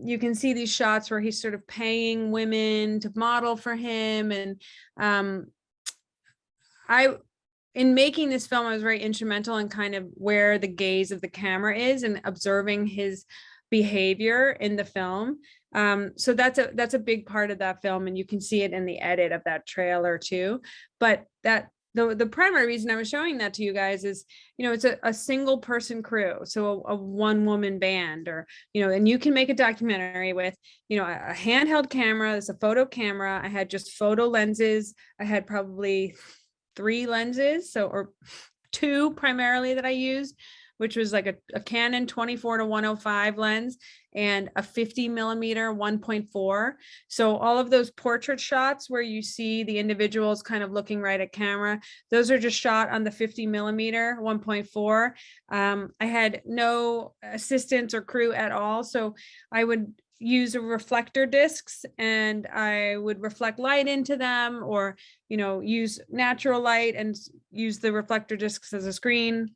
you can see these shots where he's sort of paying women to model for him. And in making this film, I was very instrumental in kind of where the gaze of the camera is and observing his behavior in the film. So that's a big part of that film, and you can see it in the edit of that trailer too. But the primary reason I was showing that to you guys is, you know, it's a single person crew, so a one woman band, or, you know, and you can make a documentary with, you know, a handheld camera. It's a photo camera. I had just photo lenses. I had probably 3 lenses, or 2 primarily that I used, which was like a Canon 24-105 lens and a 50mm 1.4. So all of those portrait shots where you see the individuals kind of looking right at camera, those are just shot on the 50mm 1.4. I had no assistants or crew at all. So I would use reflector discs and I would reflect light into them, or, you know, use natural light and use the reflector discs as a screen.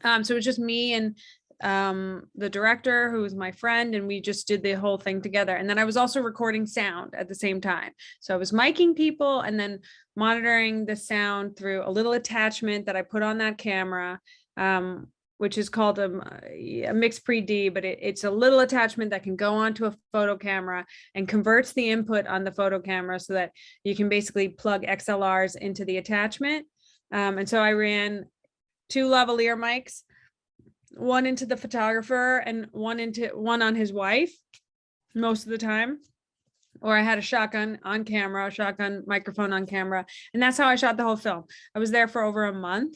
So it was just me and the director, who was my friend, and we just did the whole thing together. And then I was also recording sound at the same time. So I was miking people and then monitoring the sound through a little attachment that I put on that camera, which is called a Mix-Pre-D, but it's a little attachment that can go onto a photo camera and converts the input on the photo camera so that you can basically plug XLRs into the attachment. And so I ran 2 lavalier mics, one into the photographer and one on his wife most of the time. Or I had a shotgun on camera, a shotgun microphone on camera. And that's how I shot the whole film. I was there for over a month.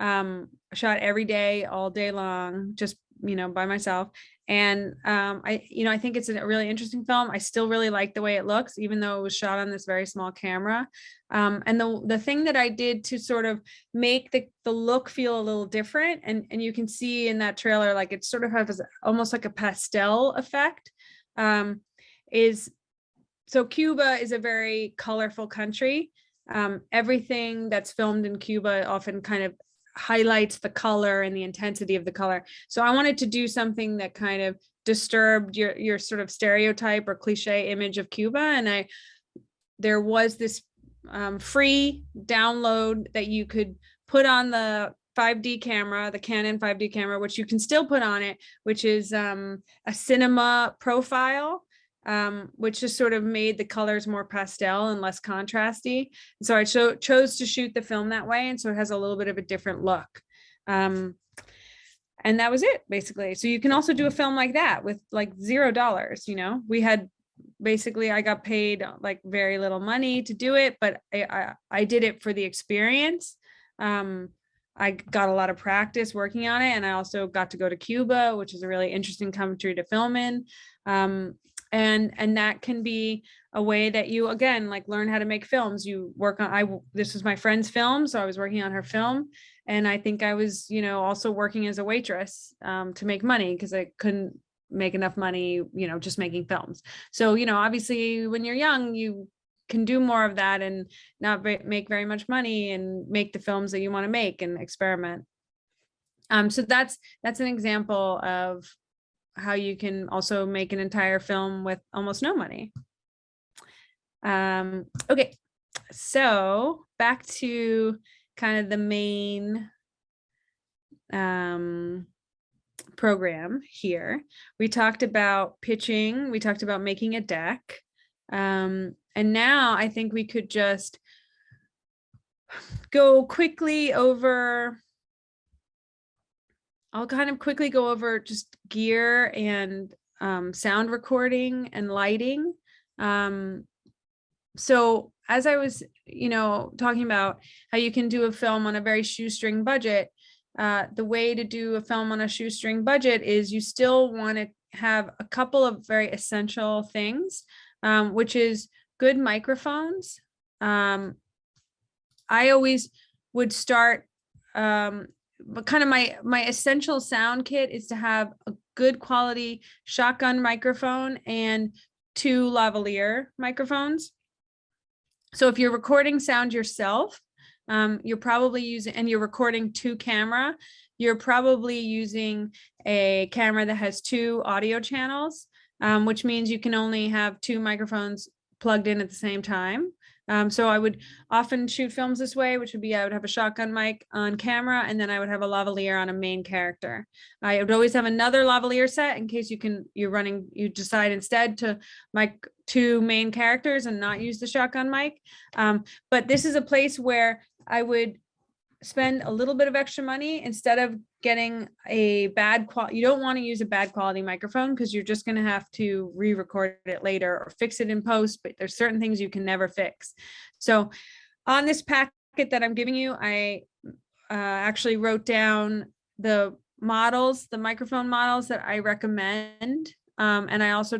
I shot every day, all day long, just, by myself. And I think it's a really interesting film. I still really like the way it looks, even though it was shot on this very small camera. And the thing that I did to sort of make the look feel a little different, and you can see in that trailer, like it sort of has almost like a pastel effect, so Cuba is a very colorful country. Everything that's filmed in Cuba often kind of highlights the color and the intensity of the color. So I wanted to do something that kind of disturbed your sort of stereotype or cliche image of Cuba. And there was this free download that you could put on the 5D camera, the Canon 5D camera, which you can still put on it, which is a cinema profile. Which just sort of made the colors more pastel and less contrasty. So I chose to shoot the film that way. And so it has a little bit of a different look. And that was it, basically. So you can also do a film like that with like $0. We had basically, I got paid like very little money to do it, but I did it for the experience. I got a lot of practice working on it. And I also got to go to Cuba, which is a really interesting country to film in. And that can be a way that you, again, like learn how to make films. You work on, this was my friend's film, so I was working on her film. And I think I was, also working as a waitress to make money because I couldn't make enough money, just making films. So, obviously when you're young, you can do more of that and not make very much money and make the films that you want to make and experiment. So that's an example of how you can also make an entire film with almost no money. Okay, so back to kind of the main program here. We talked about pitching, we talked about making a deck. And now I think we could just go quickly over, I'll kind of quickly go over just gear and sound recording and lighting. So as I was, talking about how you can do a film on a very shoestring budget, the way to do a film on a shoestring budget is you still want to have a couple of very essential things, which is good microphones. I always would start, but kind of my essential sound kit is to have a good quality shotgun microphone and 2 lavalier microphones. So if you're recording sound yourself, you're probably using, and you're recording to camera, you're probably using a camera that has 2 audio channels, which means you can only have 2 microphones plugged in at the same time. So I would often shoot films this way, which would be, I would have a shotgun mic on camera, and then I would have a lavalier on a main character. I would always have another lavalier set in case you decide instead to mic 2 main characters and not use the shotgun mic. But this is a place where I would spend a little bit of extra money instead of getting a bad quality. You don't want to use a bad quality microphone because you're just going to have to re-record it later or fix it in post, but there's certain things you can never fix. So on this packet that I'm giving you, I actually wrote down the models, the microphone models that I recommend. And I also,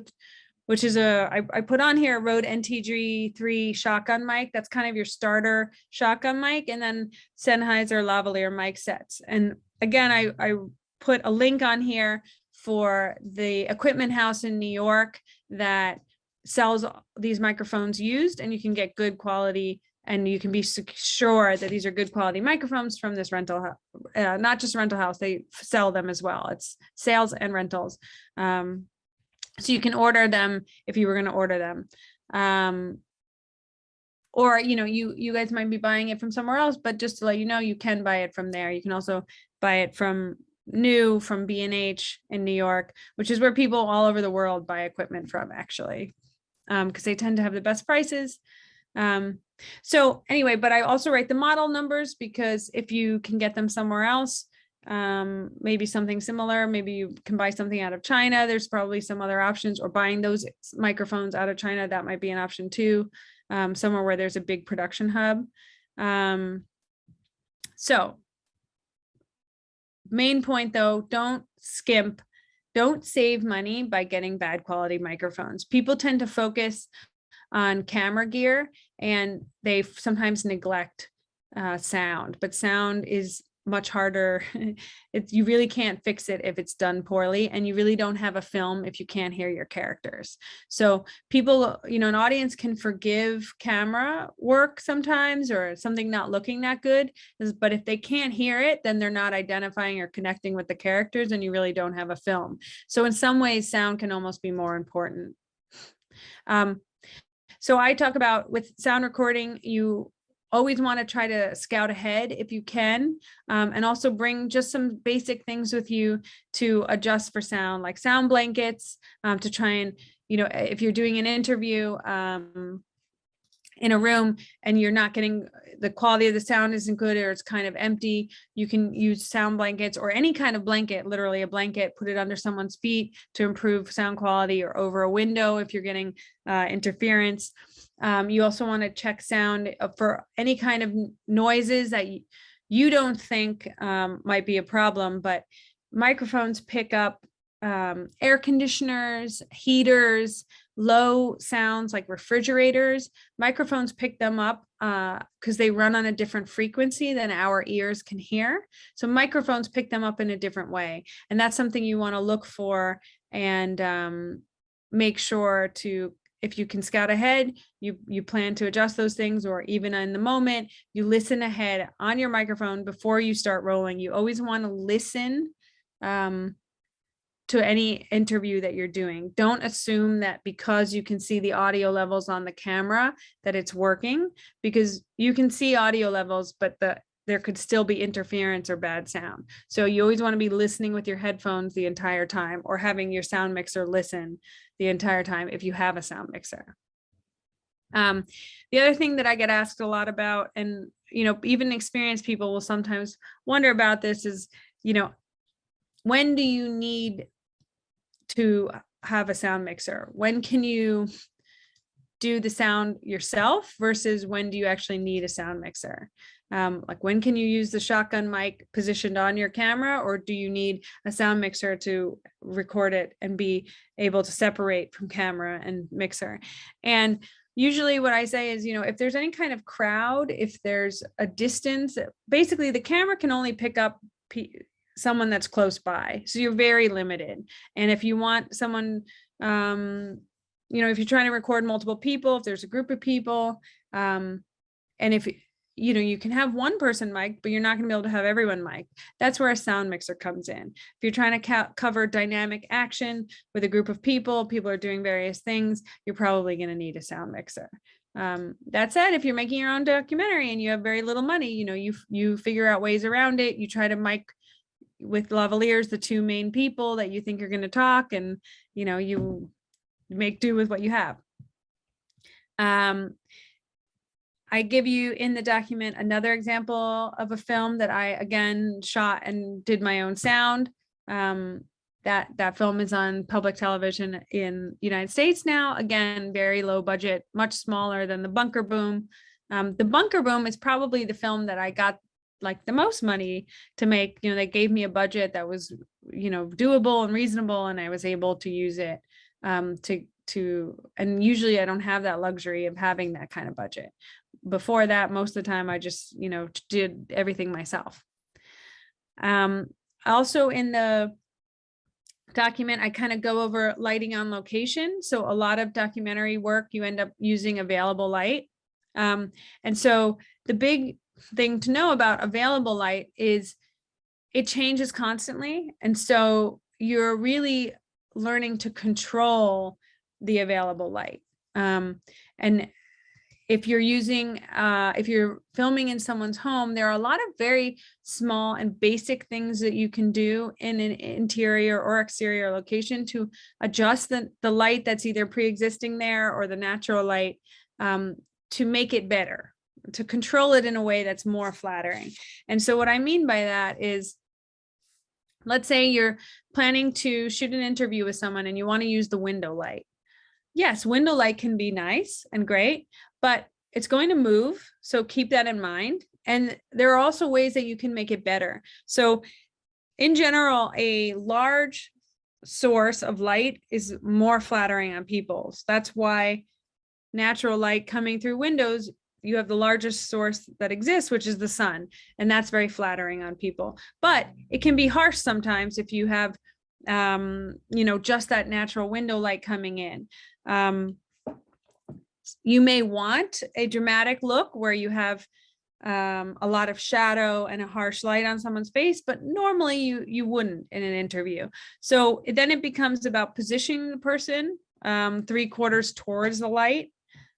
which is I put on here a Rode NTG3 shotgun mic. That's kind of your starter shotgun mic, and then Sennheiser lavalier mic sets. And again, I put a link on here for the equipment house in New York that sells these microphones used, and you can get good quality, and you can be sure that these are good quality microphones from this rental house, not just rental house, they sell them as well. It's sales and rentals. So you can order them if you were going to order them. Or, you guys might be buying it from somewhere else, but just to let you know, you can buy it from there. You can also buy it from new from B&H in New York, which is where people all over the world buy equipment from, actually, because they tend to have the best prices. So anyway, but I also write the model numbers, because if you can get them somewhere else, maybe something similar, maybe you can buy something out of China, there's probably some other options, or buying those microphones out of China, that might be an option too, somewhere where there's a big production hub. So main point though, don't skimp, don't save money by getting bad quality microphones. People tend to focus on camera gear, and they sometimes neglect sound, but sound is much harder. You really can't fix it if it's done poorly, and you really don't have a film if you can't hear your characters. So people, an audience can forgive camera work sometimes, or something not looking that good, but if they can't hear it, then they're not identifying or connecting with the characters, and you really don't have a film. So in some ways, sound can almost be more important. So I talk about, with sound recording, you always want to try to scout ahead if you can, and also bring just some basic things with you to adjust for sound, like sound blankets, to try and, if you're doing an interview in a room and you're not getting, the quality of the sound isn't good, or it's kind of empty, you can use sound blankets, or any kind of blanket, literally a blanket, put it under someone's feet to improve sound quality, or over a window if you're getting interference. You also want to check sound for any kind of noises that you don't think might be a problem, but microphones pick up air conditioners, heaters, low sounds like refrigerators. Microphones pick them up because they run on a different frequency than our ears can hear. So microphones pick them up in a different way. And that's something you want to look for, and make sure to, if you can scout ahead, you plan to adjust those things, or even in the moment, you listen ahead on your microphone before you start rolling. You always want to listen to any interview that you're doing. Don't assume that because you can see the audio levels on the camera that it's working, because you can see audio levels, but there could still be interference or bad sound. So you always want to be listening with your headphones the entire time, or having your sound mixer listen the entire time if you have a sound mixer. The other thing that I get asked a lot about, and even experienced people will sometimes wonder about this, is when do you need to have a sound mixer? When can you do the sound yourself versus when do you actually need a sound mixer? Like, when can you use the shotgun mic positioned on your camera, or do you need a sound mixer to record it and be able to separate from camera and mixer? And usually what I say is, if there's any kind of crowd, if there's a distance, basically the camera can only pick up someone that's close by. So you're very limited. And if you want someone, if you're trying to record multiple people, if there's a group of people, and if, you can have one person mic, but you're not going to be able to have everyone mic. That's where a sound mixer comes in. If you're trying to cover dynamic action with a group of people are doing various things, you're probably going to need a sound mixer. That said, if you're making your own documentary and you have very little money, you figure out ways around it. You try to mic with lavaliers the two main people that you think are going to talk, and you make do with what you have. I give you in the document another example of a film that I again shot and did my own sound. That film is on public television in the United States now. Again, very low budget, much smaller than The Bunker Boom. The Bunker Boom is probably the film that I got like the most money to make. They gave me a budget that was doable and reasonable, and I was able to use it and usually I don't have that luxury of having that kind of budget. Before that, most of the time I just did everything myself. Also in the document, I kind of go over lighting on location. So a lot of documentary work, you end up using available light. And so the big thing to know about available light is it changes constantly. And so you're really learning to control the available light. And if you're using, if you're filming in someone's home, there are a lot of very small and basic things that you can do in an interior or exterior location to adjust the light that's either pre-existing there or the natural light, to make it better, to control it in a way that's more flattering. And so what I mean by that is, let's say you're planning to shoot an interview with someone and you want to use the window light. Yes, window light can be nice and great, but it's going to move. So keep that in mind. And there are also ways that you can make it better. So in general, a large source of light is more flattering on people. So that's why natural light coming through windows, you have the largest source that exists, which is the sun. And that's very flattering on people. But it can be harsh sometimes if you have, just that natural window light coming in. You may want a dramatic look where you have a lot of shadow and a harsh light on someone's face, but normally you wouldn't in an interview. So then it becomes about positioning the person 3/4 towards the light,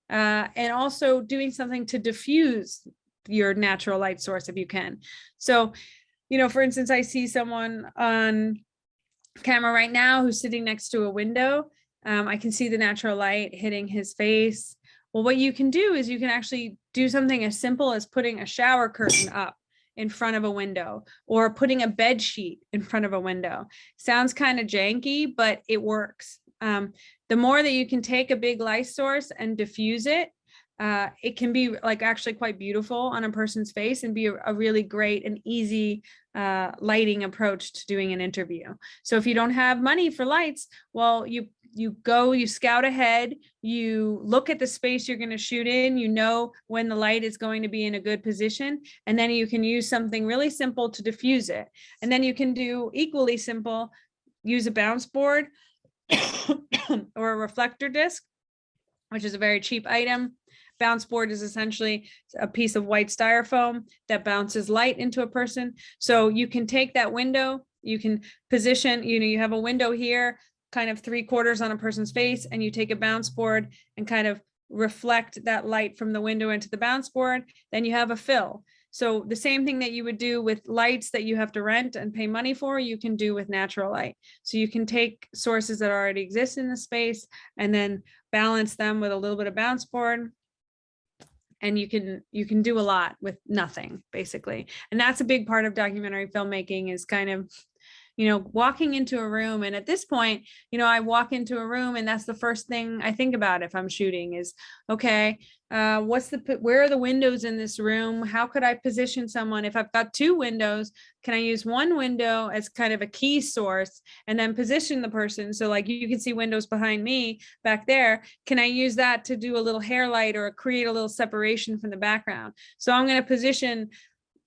and also doing something to diffuse your natural light source if you can. So, for instance, I see someone on camera right now who's sitting next to a window. I can see the natural light hitting his face. Well, what you can do is you can actually do something as simple as putting a shower curtain up in front of a window, or putting a bed sheet in front of a window. Sounds kind of janky, but it works. The more that you can take a big light source and diffuse it, it can be like actually quite beautiful on a person's face and be a really great and easy lighting approach to doing an interview. So if you don't have money for lights, well, you scout ahead, you look at the space you're going to shoot in, when the light is going to be in a good position, and then you can use something really simple to diffuse it. And then you can do equally simple, use a bounce board or a reflector disc, which is a very cheap item. Bounce board is essentially a piece of white styrofoam that bounces light into a person. So you can take that window, you can position, you have a window here, kind of 3/4 on a person's face, and you take a bounce board and kind of reflect that light from the window into the bounce board. Then you have a fill. So the same thing that you would do with lights that you have to rent and pay money for, you can do with natural light. So you can take sources that already exist in the space and then balance them with a little bit of bounce board. And you can do a lot with nothing, basically. And that's a big part of documentary filmmaking, is kind of, walking into a room. And at this point, I walk into a room and that's the first thing I think about if I'm shooting is, okay, where are the windows in this room? How could I position someone? If I've got 2 windows, can I use one window as kind of a key source and then position the person? So like you can see windows behind me back there. Can I use that to do a little hair light or create a little separation from the background? So I'm going to position,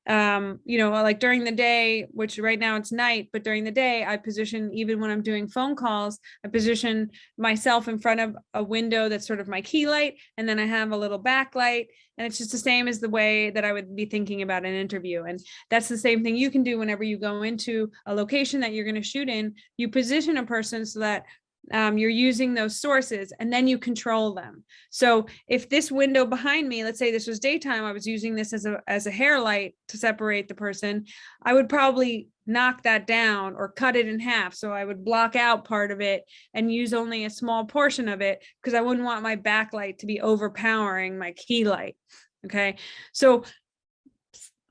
like during the day, which right now it's night, but during the day, I position, even when I'm doing phone calls, I position myself in front of a window that's sort of my key light. And then I have a little backlight, and it's just the same as the way that I would be thinking about an interview. And that's the same thing you can do whenever you go into a location that you're going to shoot in. You position a person so that you're using those sources, and then you control them. So if this window behind me, let's say this was daytime, I was using this as a hair light to separate the person, I would probably knock that down or cut it in half. So I would block out part of it and use only a small portion of it, because I wouldn't want my backlight to be overpowering my key light. Okay. So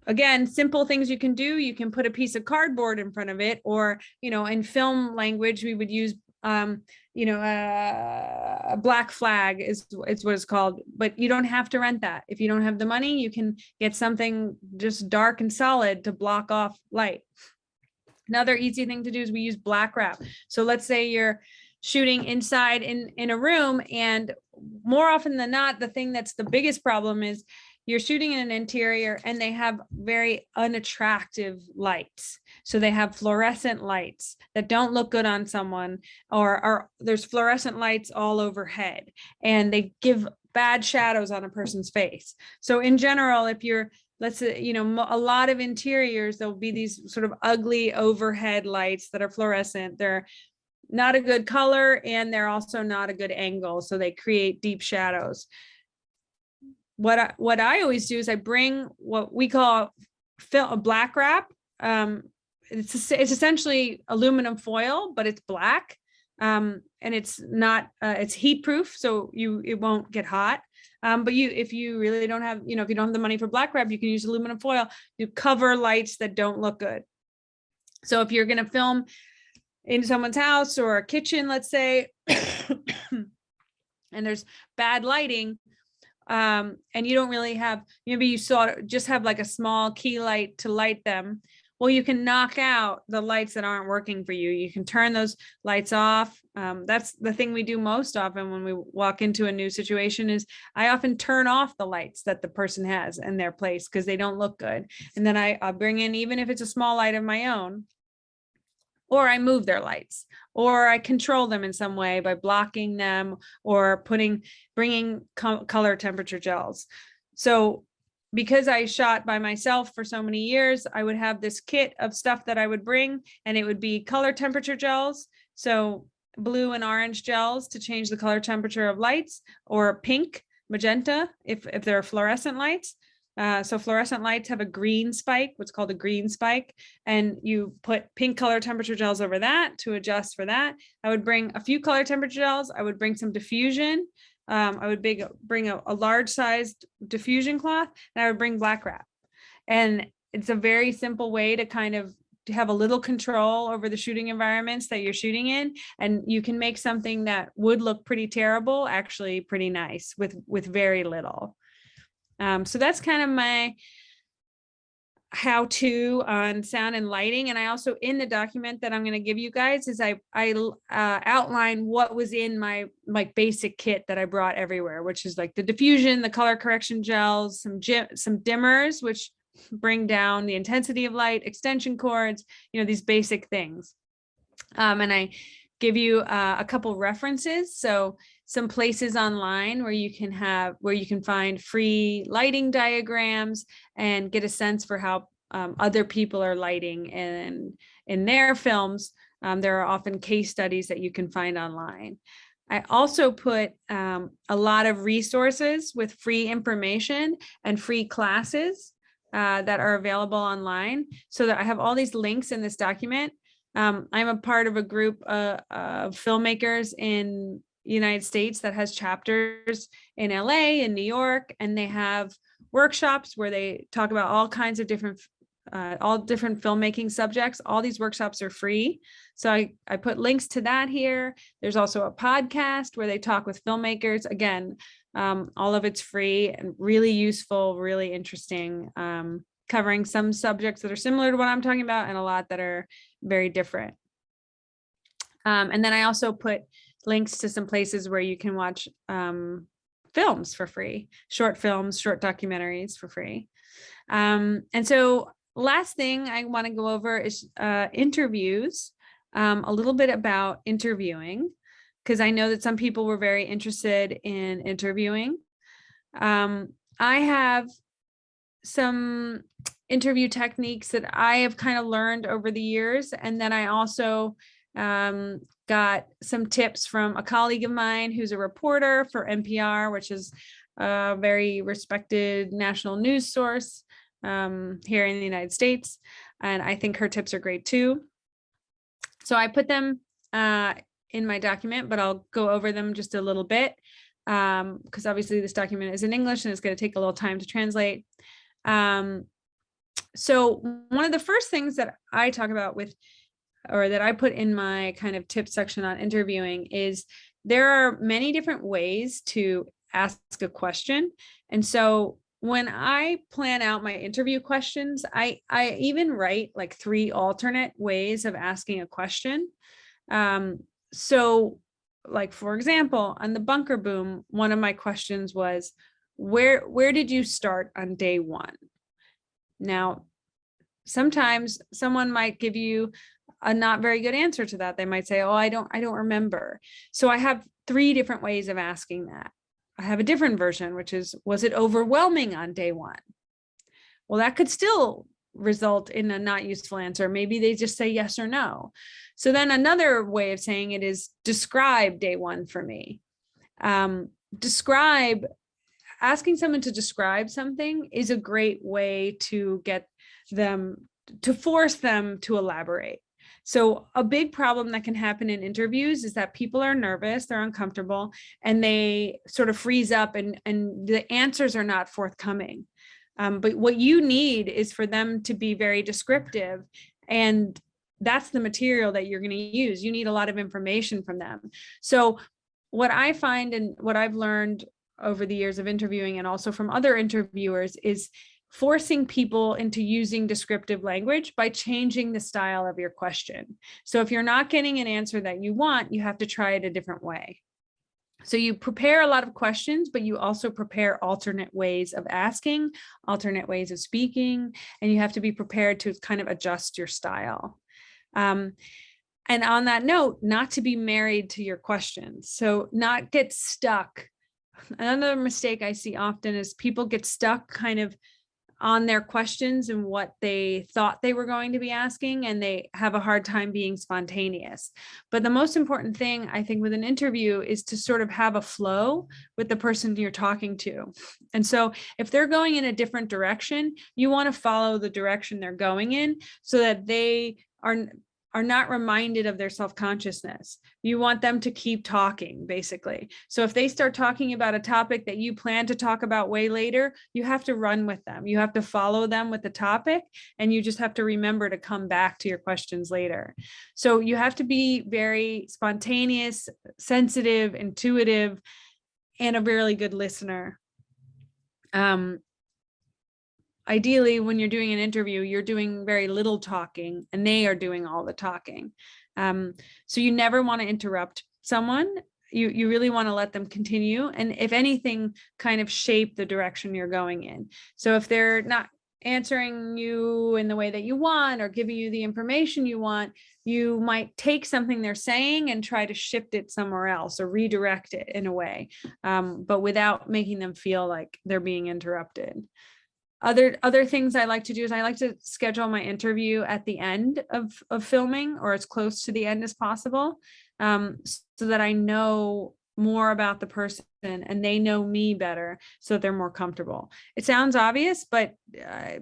again, simple things you can do. You can put a piece of cardboard in front of it, or, in film language, we would use a black flag is what it's called, but you don't have to rent that. If you don't have the money, you can get something just dark and solid to block off light. Another easy thing to do is we use black wrap. So let's say you're shooting inside in a room, and more often than not, the thing that's the biggest problem is you're shooting in an interior and they have very unattractive lights. So they have fluorescent lights that don't look good on someone, or there's fluorescent lights all overhead, and they give bad shadows on a person's face. So in general, if you're, let's say, a lot of interiors, there'll be these sort of ugly overhead lights that are fluorescent. They're not a good color, and they're also not a good angle. So they create deep shadows. what I always do is I bring what we call a black wrap. It's essentially aluminum foil, but it's black. And it's not, it's heat proof, so it won't get hot. But if you really don't have, if you don't have the money for black wrap, you can use aluminum foil. You cover lights that don't look good. So if you're going to film in someone's house or a kitchen, let's say, and there's bad lighting, and you don't really have, maybe you just have like a small key light to light them. Well, you can knock out the lights that aren't working for you. You can turn those lights off. That's the thing we do most often when we walk into a new situation is I often turn off the lights that the person has in their place because they don't look good. And then I'll bring in, even if it's a small light of my own, or I move their lights, or I control them in some way by blocking them or bringing color temperature gels. So because I shot by myself for so many years, I would have this kit of stuff that I would bring, and it would be color temperature gels. So blue and orange gels to change the color temperature of lights, or pink, magenta, if there are fluorescent lights. So fluorescent lights have a green spike, what's called a green spike, and you put pink color temperature gels over that to adjust for that. I would bring a few color temperature gels. I would bring some diffusion. I would bring a large sized diffusion cloth, and I would bring black wrap. And it's a very simple way to kind of have a little control over the shooting environments that you're shooting in. And you can make something that would look pretty terrible, actually pretty nice with very little. So that's kind of my how-to on sound and lighting. And I also, in the document that I'm going to give you guys, is I outline what was in my basic kit that I brought everywhere, which is like the diffusion, the color correction gels, some dimmers, which bring down the intensity of light, extension cords, these basic things. And I give you a couple references. So some places online where you can find free lighting diagrams and get a sense for how other people are lighting in their films. There are often case studies that you can find online. I also put a lot of resources with free information and free classes that are available online, so that I have all these links in this document. I'm a part of a group of filmmakers in United States that has chapters in LA and New York, and they have workshops where they talk about all kinds of different filmmaking subjects. All these workshops are free. So I put links to that here. There's also a podcast where they talk with filmmakers. Again, all of it's free and really useful, really interesting, covering some subjects that are similar to what I'm talking about and a lot that are very different. And then I also put links to some places where you can watch films for free, short films, short documentaries for free. And so last thing I want to go over is interviews, a little bit about interviewing, because I know that some people were very interested in interviewing. I have some interview techniques that I have kind of learned over the years. And then I also got some tips from a colleague of mine who's a reporter for NPR, which is a very respected national news source here in the United States. And I think her tips are great too. So I put them in my document, but I'll go over them just a little bit because obviously this document is in English and it's going to take a little time to translate. So one of the first things that I talk about or that I put in my kind of tip section on interviewing is there are many different ways to ask a question. And so when I plan out my interview questions, I even write like 3 alternate ways of asking a question. So like, for example, on the bunker boom, one of my questions was, where did you start on day 1? Now, sometimes someone might give you a not very good answer to that. They might say, oh, I don't remember. So I have 3 different ways of asking that. I have a different version, which is, was it overwhelming on day 1? Well, that could still result in a not useful answer. Maybe they just say yes or no. So then another way of saying it is, describe day 1 for me. Describe asking someone to describe something is a great way to get them, to force them to elaborate. So a big problem that can happen in interviews is that people are nervous, they're uncomfortable, and they sort of freeze up, and the answers are not forthcoming. But what you need is for them to be very descriptive, and that's the material that you're going to use. You need a lot of information from them. So what I find and what I've learned over the years of interviewing, and also from other interviewers, is forcing people into using descriptive language by changing the style of your question. So if you're not getting an answer that you want, you have to try it a different way. So you prepare a lot of questions, but you also prepare alternate ways of asking, alternate ways of speaking, and you have to be prepared to kind of adjust your style. And on that note, not to be married to your questions. So not get stuck. Another mistake I see often is people get stuck kind of on their questions and what they thought they were going to be asking, and they have a hard time being spontaneous. But the most important thing, I think, with an interview is to sort of have a flow with the person you're talking to. And so if they're going in a different direction, you want to follow the direction they're going in so that they are not reminded of their self-consciousness. You want them to keep talking, basically. So if they start talking about a topic that you plan to talk about way later, you have to run with them. You have to follow them with the topic, and you just have to remember to come back to your questions later. So you have to be very spontaneous, sensitive, intuitive, and a really good listener. Ideally, when you're doing an interview, you're doing very little talking and they are doing all the talking. So you never want to interrupt someone. You really want to let them continue. And if anything, kind of shape the direction you're going in. So if they're not answering you in the way that you want or giving you the information you want, you might take something they're saying and try to shift it somewhere else or redirect it in a way, but without making them feel like they're being interrupted. Other things I like to do is I like to schedule my interview at the end of filming, or as close to the end as possible, so that I know more about the person and they know me better, so that they're more comfortable. It sounds obvious, but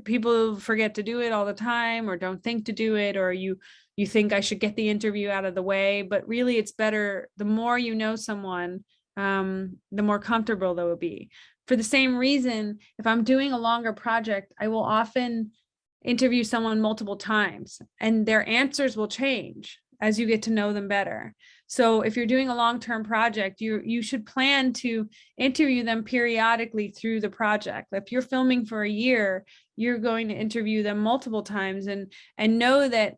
people forget to do it all the time, or don't think to do it, or you think I should get the interview out of the way. But really, it's better, the more you know someone, the more comfortable they will be. For the same reason, if I'm doing a longer project, I will often interview someone multiple times, and their answers will change as you get to know them better. So if you're doing a long-term project, you should plan to interview them periodically through the project. If you're filming for a year, you're going to interview them multiple times, and know that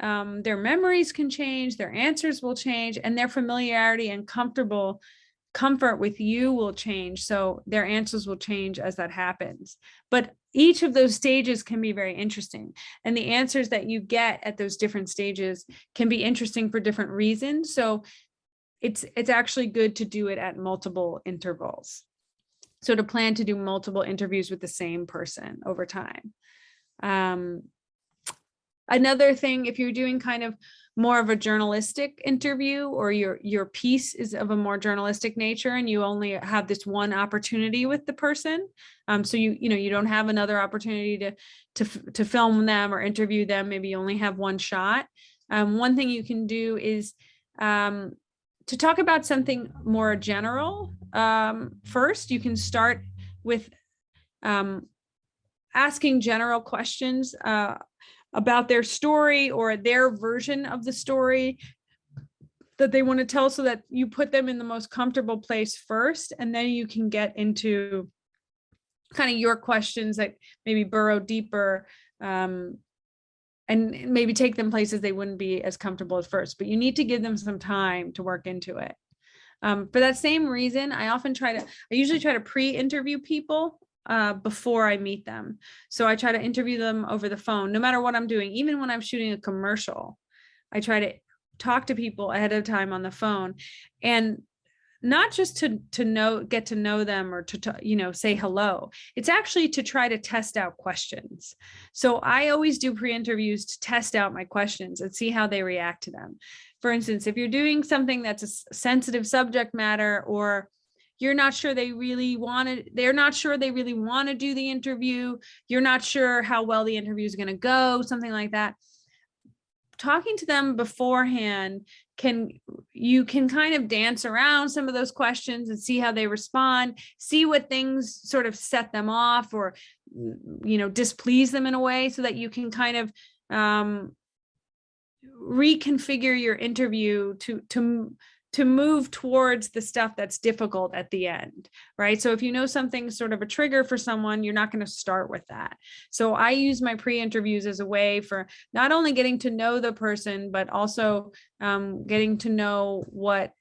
their memories can change, their answers will change, and their familiarity and comfort with you will change. So their answers will change as that happens. But each of those stages can be very interesting. And the answers that you get at those different stages can be interesting for different reasons. So it's actually good to do it at multiple intervals. So to plan to do multiple interviews with the same person over time. Another thing, if you're doing kind of more of a journalistic interview, or your piece is of a more journalistic nature, and you only have this one opportunity with the person, so you don't have another opportunity to film them or interview them, maybe you only have one shot. One thing you can do is to talk about something more general. First, you can start with asking general questions about their story or their version of the story that they want to tell, so that you put them in the most comfortable place first, and then you can get into kind of your questions that maybe burrow deeper, and maybe take them places they wouldn't be as comfortable at first. But you need to give them some time to work into it. For that same reason, I usually try to pre-interview people before I meet them. So I try to interview them over the phone, no matter what I'm doing. Even when I'm shooting a commercial, I try to talk to people ahead of time on the phone, and not just to get to know them, or to say hello. It's actually to try to test out questions. So I always do pre-interviews to test out my questions and see how they react to them. For instance, if you're doing something that's a sensitive subject matter, or you're not sure they're not sure they really want to do the interview. You're not sure how well the interview is going to go, something like that. Talking to them beforehand you can kind of dance around some of those questions and see how they respond, see what things sort of set them off or, displease them in a way, so that you can kind of reconfigure your interview to move towards the stuff that's difficult at the end, right? So if you know something's sort of a trigger for someone, you're not going to start with that. So I use my pre-interviews as a way for not only getting to know the person, but also getting to know what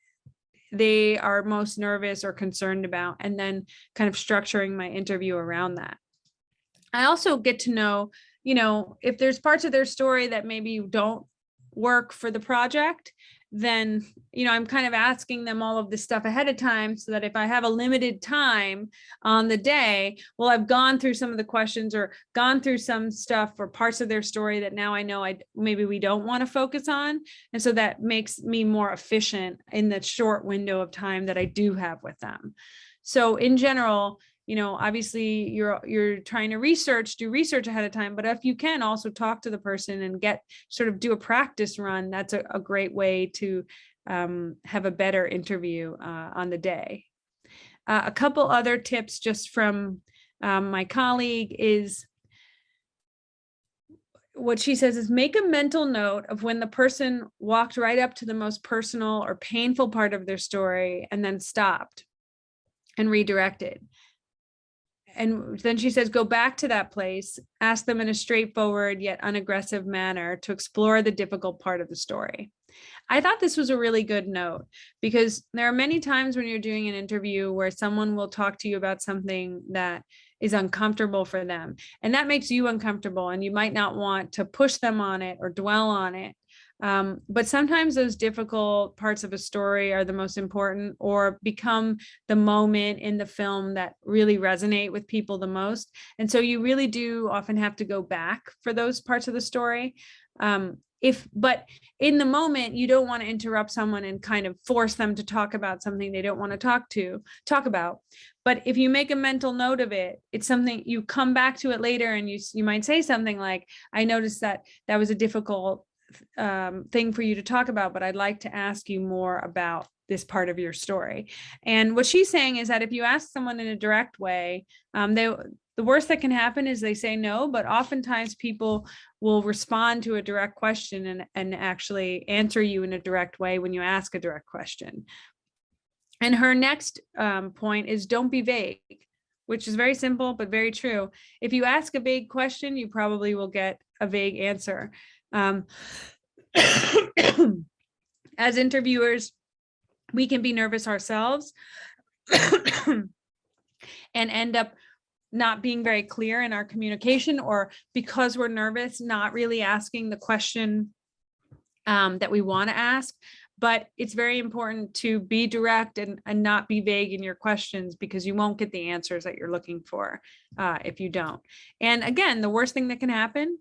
they are most nervous or concerned about, and then kind of structuring my interview around that. I also get to know, if there's parts of their story that maybe don't work for the project, then, I'm kind of asking them all of this stuff ahead of time, so that if I have a limited time on the day, well, I've gone through some of the questions or gone through some stuff or parts of their story that now I know maybe we don't want to focus on. And so that makes me more efficient in the short window of time that I do have with them. So in general, obviously you're trying to do research ahead of time, but if you can also talk to the person and do a practice run, that's a great way to have a better interview on the day. A couple other tips just from my colleague is, what she says is, make a mental note of when the person walked right up to the most personal or painful part of their story and then stopped and redirected. And then she says, go back to that place, ask them in a straightforward yet unaggressive manner to explore the difficult part of the story. I thought this was a really good note, because there are many times when you're doing an interview where someone will talk to you about something that is uncomfortable for them, and that makes you uncomfortable, and you might not want to push them on it or dwell on it. But sometimes those difficult parts of a story are the most important, or become the moment in the film that really resonate with people the most. And so you really do often have to go back for those parts of the story. But in the moment, you don't want to interrupt someone and kind of force them to talk about something they don't want to talk about. But if you make a mental note of it, it's something you come back to it later, and you might say something like, I noticed that was a difficult thing for you to talk about, but I'd like to ask you more about this part of your story. And what she's saying is that if you ask someone in a direct way, the worst that can happen is they say no, but oftentimes people will respond to a direct question and actually answer you in a direct way when you ask a direct question. And her next point is, don't be vague, which is very simple, but very true. If you ask a vague question, you probably will get a vague answer. As interviewers, we can be nervous ourselves and end up not being very clear in our communication, or because we're nervous, not really asking the question that we want to ask. But it's very important to be direct and not be vague in your questions, because you won't get the answers that you're looking for if you don't. And again, the worst thing that can happen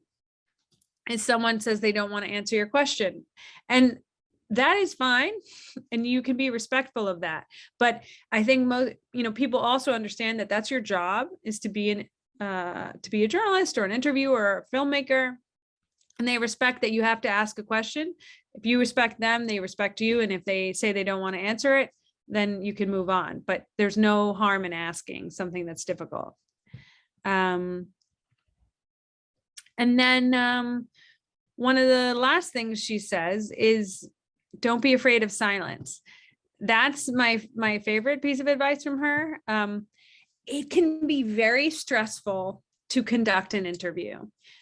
is someone says they don't want to answer your question, and that is fine, and you can be respectful of that. But I think most, people also understand that that's your job, is to be a journalist or an interviewer or a filmmaker, and they respect that you have to ask a question. If you respect them, they respect you, and if they say they don't want to answer it, then you can move on. But there's no harm in asking something that's difficult. And then one of the last things she says is, don't be afraid of silence. That's my favorite piece of advice from her. It can be very stressful to conduct an interview.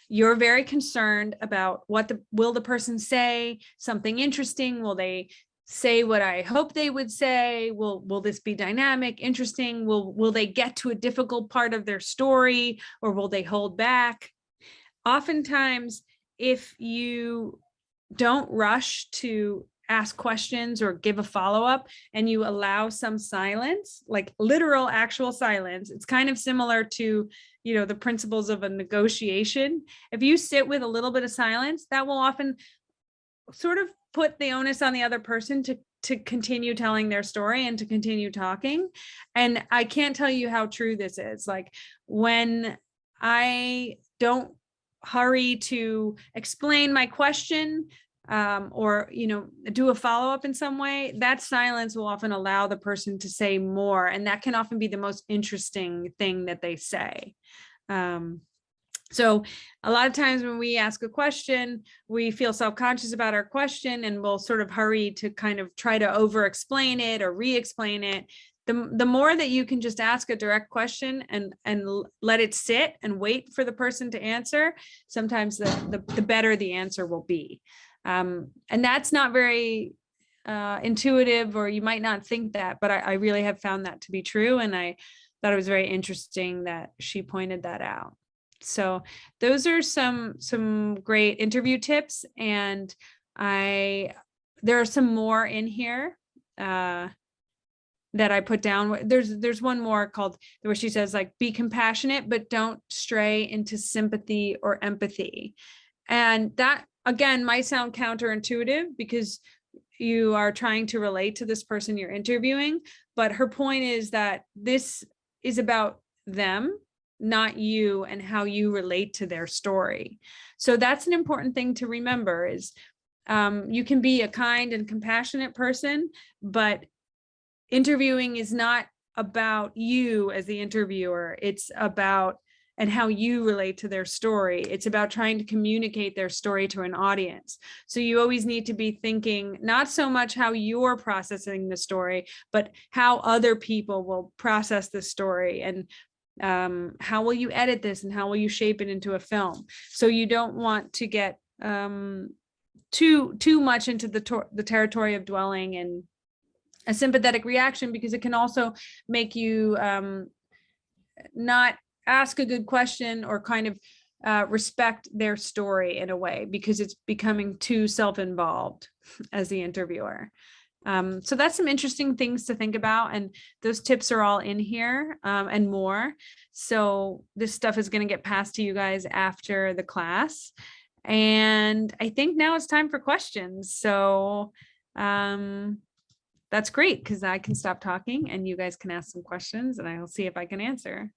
You're very concerned about will the person say something interesting? Will they say what I hope they would say? Will this be dynamic, interesting? Will they get to a difficult part of their story, or will they hold back? Oftentimes, if you don't rush to ask questions or give a follow-up, and you allow some silence, like literal actual silence, it's kind of similar to, the principles of a negotiation. If you sit with a little bit of silence, that will often sort of put the onus on the other person to continue telling their story and to continue talking. And I can't tell you how true this is. Like when I don't hurry to explain my question, or, you know, do a follow-up in some way, that silence will often allow the person to say more. And that can often be the most interesting thing that they say. So a lot of times when we ask a question, we feel self-conscious about our question and we'll sort of hurry to kind of try to over-explain it or re-explain it. The more that you can just ask a direct question and let it sit and wait for the person to answer, sometimes the better the answer will be. And that's not very intuitive, or you might not think that, but I really have found that to be true. And I thought it was very interesting that she pointed that out. So those are some great interview tips. And there are some more in here that I put down. There's one more called where she says, like, be compassionate, but don't stray into sympathy or empathy. And that, again, might sound counterintuitive because you are trying to relate to this person you're interviewing. But her point is that this is about them, not you, and how you relate to their story. So that's an important thing to remember is you can be a kind and compassionate person, but interviewing is not about you as the interviewer. It's about and how you relate to their story. It's about trying to communicate their story to an audience. So you always need to be thinking not so much how you're processing the story, but how other people will process the story, and how will you edit this, and how will you shape it into a film. So you don't want to get too much into the territory of dwelling and a sympathetic reaction, because it can also make you not ask a good question or kind of respect their story in a way, because it's becoming too self-involved as the interviewer. So that's some interesting things to think about. And those tips are all in here and more. So this stuff is going to get passed to you guys after the class. And I think now it's time for questions. So that's great, because I can stop talking and you guys can ask some questions and I'll see if I can answer.